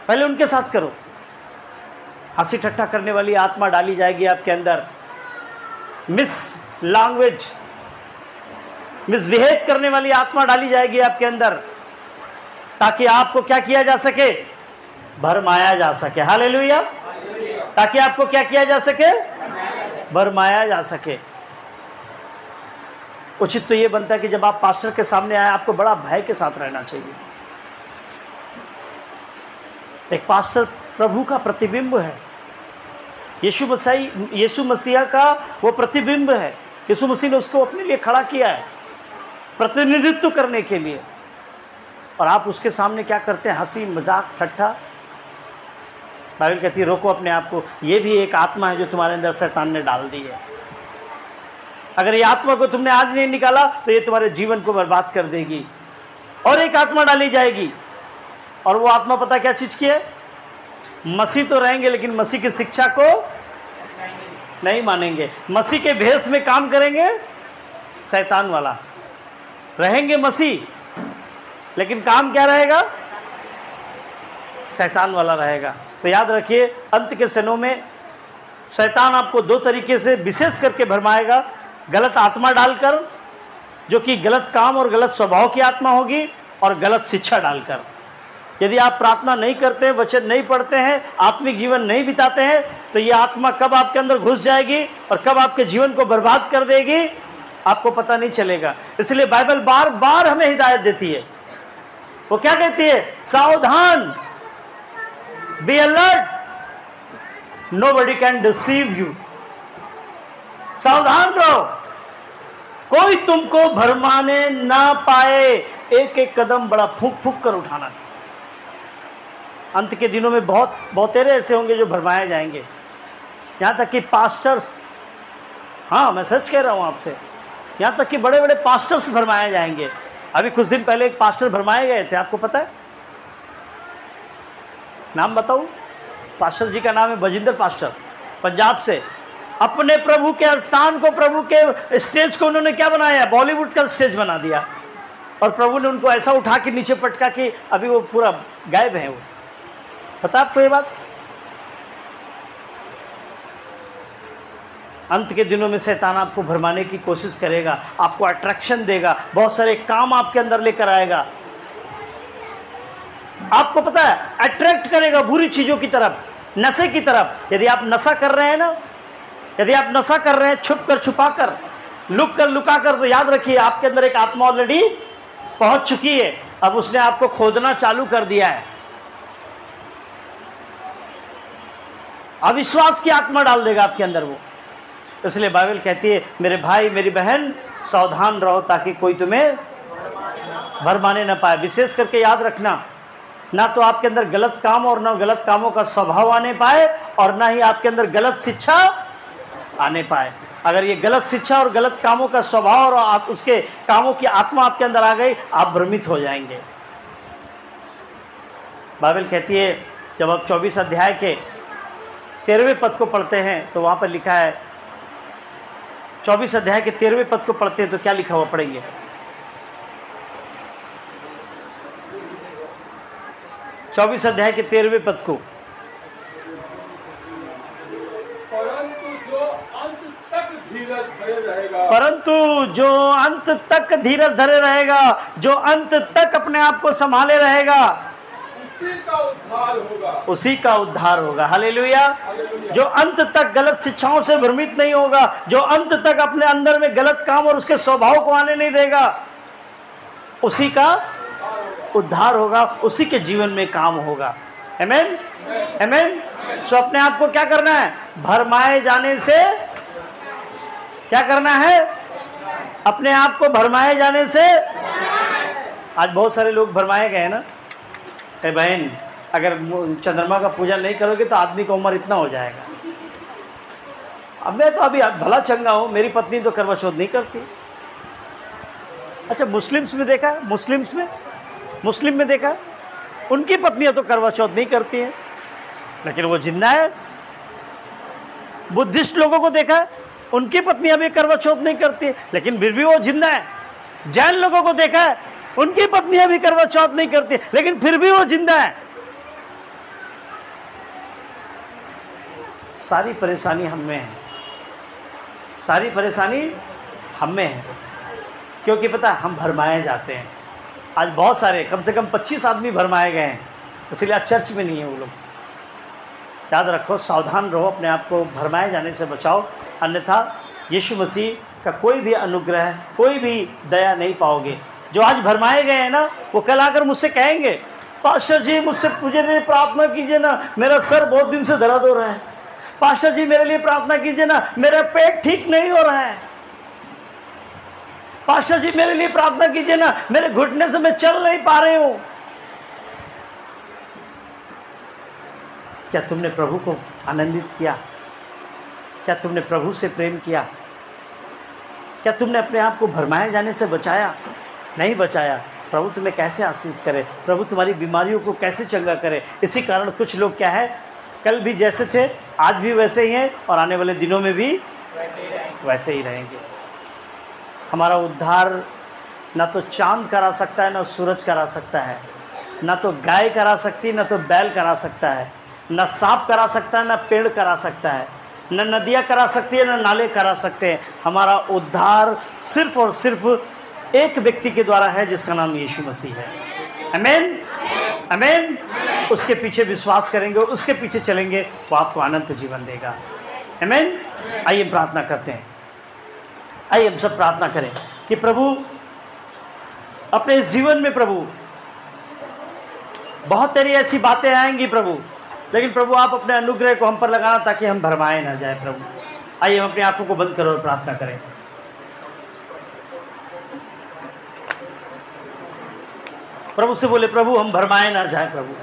पहले उनके साथ करो। हंसी ठट्ठा करने वाली आत्मा डाली जाएगी आपके अंदर, मिस लैंग्वेज, मिसबिहेव करने वाली आत्मा डाली जाएगी आपके अंदर, ताकि आपको क्या किया जा सके, भरमाया जा सके। हालेलुया। ताकि आपको क्या किया जा सके, भरमाया जा सके। उचित तो ये बनता है कि जब आप पास्टर के सामने आए आपको बड़ा भय के साथ रहना चाहिए। एक पास्टर प्रभु का प्रतिबिंब है, यीशु मसीह का वो प्रतिबिंब है। यीशु मसीह ने उसको अपने लिए खड़ा किया है प्रतिनिधित्व करने के लिए, और आप उसके सामने क्या करते हैं, हंसी मजाक ठट्ठा। बाइबल कहती है रोको अपने आप को, ये भी एक आत्मा है जो तुम्हारे अंदर शैतान ने डाल दी है। अगर ये आत्मा को तुमने आज नहीं निकाला तो ये तुम्हारे जीवन को बर्बाद कर देगी। और एक आत्मा डाली जाएगी, और वो आत्मा पता क्या चीज की है, मसीह तो रहेंगे लेकिन मसीह की शिक्षा को नहीं मानेंगे, मसीह के भेष में काम करेंगे, शैतान वाला। रहेंगे मसीह लेकिन काम क्या रहेगा, शैतान वाला रहेगा। तो याद रखिए, अंत के क्षणों में शैतान आपको दो तरीके से विशेष करके भरमाएगा, गलत आत्मा डालकर, जो कि गलत काम और गलत स्वभाव की आत्मा होगी, और गलत शिक्षा डालकर। यदि आप प्रार्थना नहीं करते हैं, वचन नहीं पढ़ते हैं, आत्मिक जीवन नहीं बिताते हैं, तो ये आत्मा कब आपके अंदर घुस जाएगी और कब आपके जीवन को बर्बाद कर देगी आपको पता नहीं चलेगा। इसलिए बाइबल बार बार हमें हिदायत देती है। वो क्या कहती है, सावधान, be alert, nobody can deceive you. सावधान रहो, कोई तुमको भरमाने ना पाए। एक एक कदम बड़ा फूंक फूंक कर उठाना। अंत के दिनों में बहुतेरे ऐसे होंगे जो भरमाए जाएंगे, यहाँ तक कि पास्टर्स, हाँ मैं सच कह रहा हूँ आपसे, यहाँ तक कि बड़े बड़े पास्टर्स भरमाए जाएंगे। अभी कुछ दिन पहले एक पास्टर भरमाए गए थे, आपको पता है? नाम बताऊँ? पास्टर जी का नाम है बजिंदर पास्टर, पंजाब से। अपने प्रभु के स्थान को, प्रभु के स्टेज को उन्होंने क्या बनाया, बॉलीवुड का स्टेज बना दिया, और प्रभु ने उनको ऐसा उठा के नीचे पटका कि अभी वो पूरा गायब है। वो पता आपको ये बात? अंत के दिनों में शैतान आपको भरमाने की कोशिश करेगा, आपको अट्रैक्शन देगा, बहुत सारे काम आपके अंदर लेकर आएगा, आपको पता है अट्रैक्ट करेगा बुरी चीजों की तरफ, नशे की तरफ। यदि आप नशा कर रहे हैं ना, यदि आप नशा कर रहे हैं छुप कर, छुपा कर, लुक कर, लुका कर, तो याद रखिए आपके अंदर एक आत्मा ऑलरेडी पहुंच चुकी है। अब उसने आपको खोदना चालू कर दिया है, अविश्वास की आत्मा डाल देगा आपके अंदर वो। इसलिए बाइबल कहती है मेरे भाई मेरी बहन सावधान रहो, ताकि कोई तुम्हें भरमाने ना पाए। विशेष करके याद रखना, ना तो आपके अंदर गलत काम और ना गलत कामों का स्वभाव आने पाए, और ना ही आपके अंदर गलत शिक्षा आने पाए। अगर ये गलत शिक्षा और गलत कामों का स्वभाव और आप उसके कामों की आत्मा आपके अंदर आ गई, आप भ्रमित हो जाएंगे। बाइबल कहती है, जब आप 24 अध्याय के 13वें पद को पढ़ते हैं तो वहाँ पर लिखा है, 24 अध्याय के 13वें पद को पढ़ते हैं तो क्या लिखा हुआ, पढ़ेंगे? चौबीस अध्याय के 13वें पद को, परंतु जो अंत तक धीरज धरे रहेगा, परंतु जो अंत तक धीरज धरे रहेगा, जो अंत तक अपने आप को संभाले रहेगा, उसी का उद्धार होगा, उसी का उद्धार होगा। हालेलुया। जो अंत तक गलत शिक्षाओं से भ्रमित नहीं होगा, जो अंत तक अपने अंदर में गलत काम और उसके स्वभाव को आने नहीं देगा, उसी का उद्धार होगा, उसी के जीवन में काम होगा। आमीन, आमीन। सो अपने आप को क्या करना है, भरमाए जाने से क्या करना है, अपने आप को भरमाए जाने से। आज बहुत सारे लोग भरमाए गए हैं ना, ए बहन, अगर चंद्रमा का पूजा नहीं करोगे तो आदमी का उम्र इतना हो जाएगा। अब मैं तो अभी भला चंगा हूँ, मेरी पत्नी तो करवा चौथ नहीं करती। अच्छा, मुस्लिम्स में देखा, मुस्लिम में देखा, उनकी पत्नियां तो करवा चौथ नहीं करती हैं, लेकिन वो जिंदा है। बुद्धिस्ट लोगों को देखा, उनकी पत्नियां भी करवा चौथ नहीं करती, लेकिन फिर भी वो जिंदा है। जैन लोगों को देखा है, उनकी पत्नियां भी करवा चौथ नहीं करती, लेकिन फिर भी वो जिंदा है। सारी परेशानी हम में है, सारी परेशानी हम में है, क्योंकि पता है हम भरमाए जाते हैं। आज बहुत सारे, कम से कम 25 आदमी भरमाए गए हैं, इसलिए आज चर्च में नहीं है वो लोग। याद रखो, सावधान रहो, अपने आप को भरमाए जाने से बचाओ, अन्यथा यीशु मसीह का कोई भी अनुग्रह, कोई भी दया नहीं पाओगे। जो आज भरमाए गए हैं ना, वो कल आकर मुझसे कहेंगे, पास्टर जी मुझे लिए प्रार्थना कीजिए ना, मेरा सर बहुत दिन से दर्द हो रहा है। पास्टर जी मेरे लिए प्रार्थना कीजिए ना, मेरा पेट ठीक नहीं हो रहा है। पास्टर जी मेरे लिए प्रार्थना कीजिए ना, मेरे घुटने से मैं चल नहीं पा रही हूं। क्या तुमने प्रभु को आनंदित किया? क्या तुमने प्रभु से प्रेम किया? क्या तुमने अपने आप को भरमाए जाने से बचाया? नहीं बचाया। प्रभु तुम्हें कैसे आशीष करे, प्रभु तुम्हारी बीमारियों को कैसे चंगा करे। इसी कारण कुछ लोग क्या है, कल भी जैसे थे आज भी वैसे ही हैं, और आने वाले दिनों में भी वैसे ही रहेंगे। हमारा उद्धार ना तो चांद करा सकता है, ना सूरज करा सकता है, ना तो गाय करा सकती है, ना तो बैल करा सकता है, ना सांप करा सकता है, ना पेड़ करा सकता है, ना नदियाँ करा सकती है, ना नाले करा सकते हैं। हमारा उद्धार सिर्फ और सिर्फ एक व्यक्ति के द्वारा है, जिसका नाम यीशु मसीह है। आमीन, आमीन। उसके पीछे विश्वास करेंगे, उसके पीछे चलेंगे, वो आपको अनंत जीवन देगा। आमीन। आइए प्रार्थना करते हैं, आइए हम सब प्रार्थना करें कि प्रभु अपने इस जीवन में, प्रभु बहुत तेरी ऐसी बातें आएंगी प्रभु, लेकिन प्रभु आप अपने अनुग्रह को हम पर लगाना ताकि हम भरमाए ना जाए प्रभु। आइए हम अपनी आंखों को बंद करो और प्रार्थना करें। प्रभु से बोले, प्रभु हम भरमाए ना जाए प्रभु।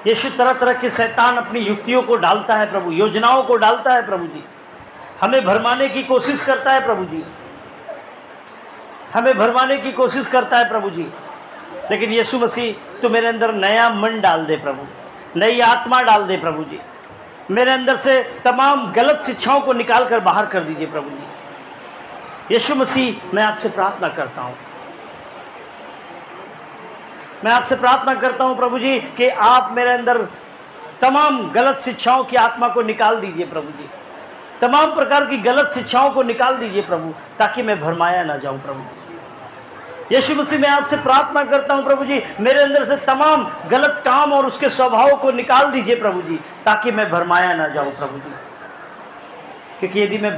यीशु तरह तरह के शैतान अपनी युक्तियों को डालता है प्रभु, योजनाओं को डालता है प्रभु जी, हमें भरमाने की कोशिश करता है प्रभु जी, हमें भरमाने की कोशिश करता है प्रभु जी। लेकिन यीशु मसीह तू मेरे अंदर नया मन डाल दे प्रभु, नई आत्मा डाल दे प्रभु जी, मेरे अंदर से तमाम गलत शिक्षाओं को निकाल कर बाहर कर दीजिए प्रभु जी। यीशु मसीह मैं आपसे प्रार्थना करता हूँ, मैं आपसे प्रार्थना करता हूँ प्रभु जी कि आप मेरे अंदर तमाम गलत शिक्षाओं की आत्मा को निकाल दीजिए प्रभु जी, तमाम प्रकार की गलत शिक्षाओं को निकाल दीजिए प्रभु, ताकि मैं भरमाया ना जाऊं प्रभु। यीशु मसीह मैं आपसे प्रार्थना करता हूं प्रभु जी, मेरे अंदर से तमाम गलत काम और उसके स्वभाव को निकाल दीजिए प्रभु जी, ताकि मैं भरमाया ना जाऊं प्रभु जी। क्योंकि यदि मैं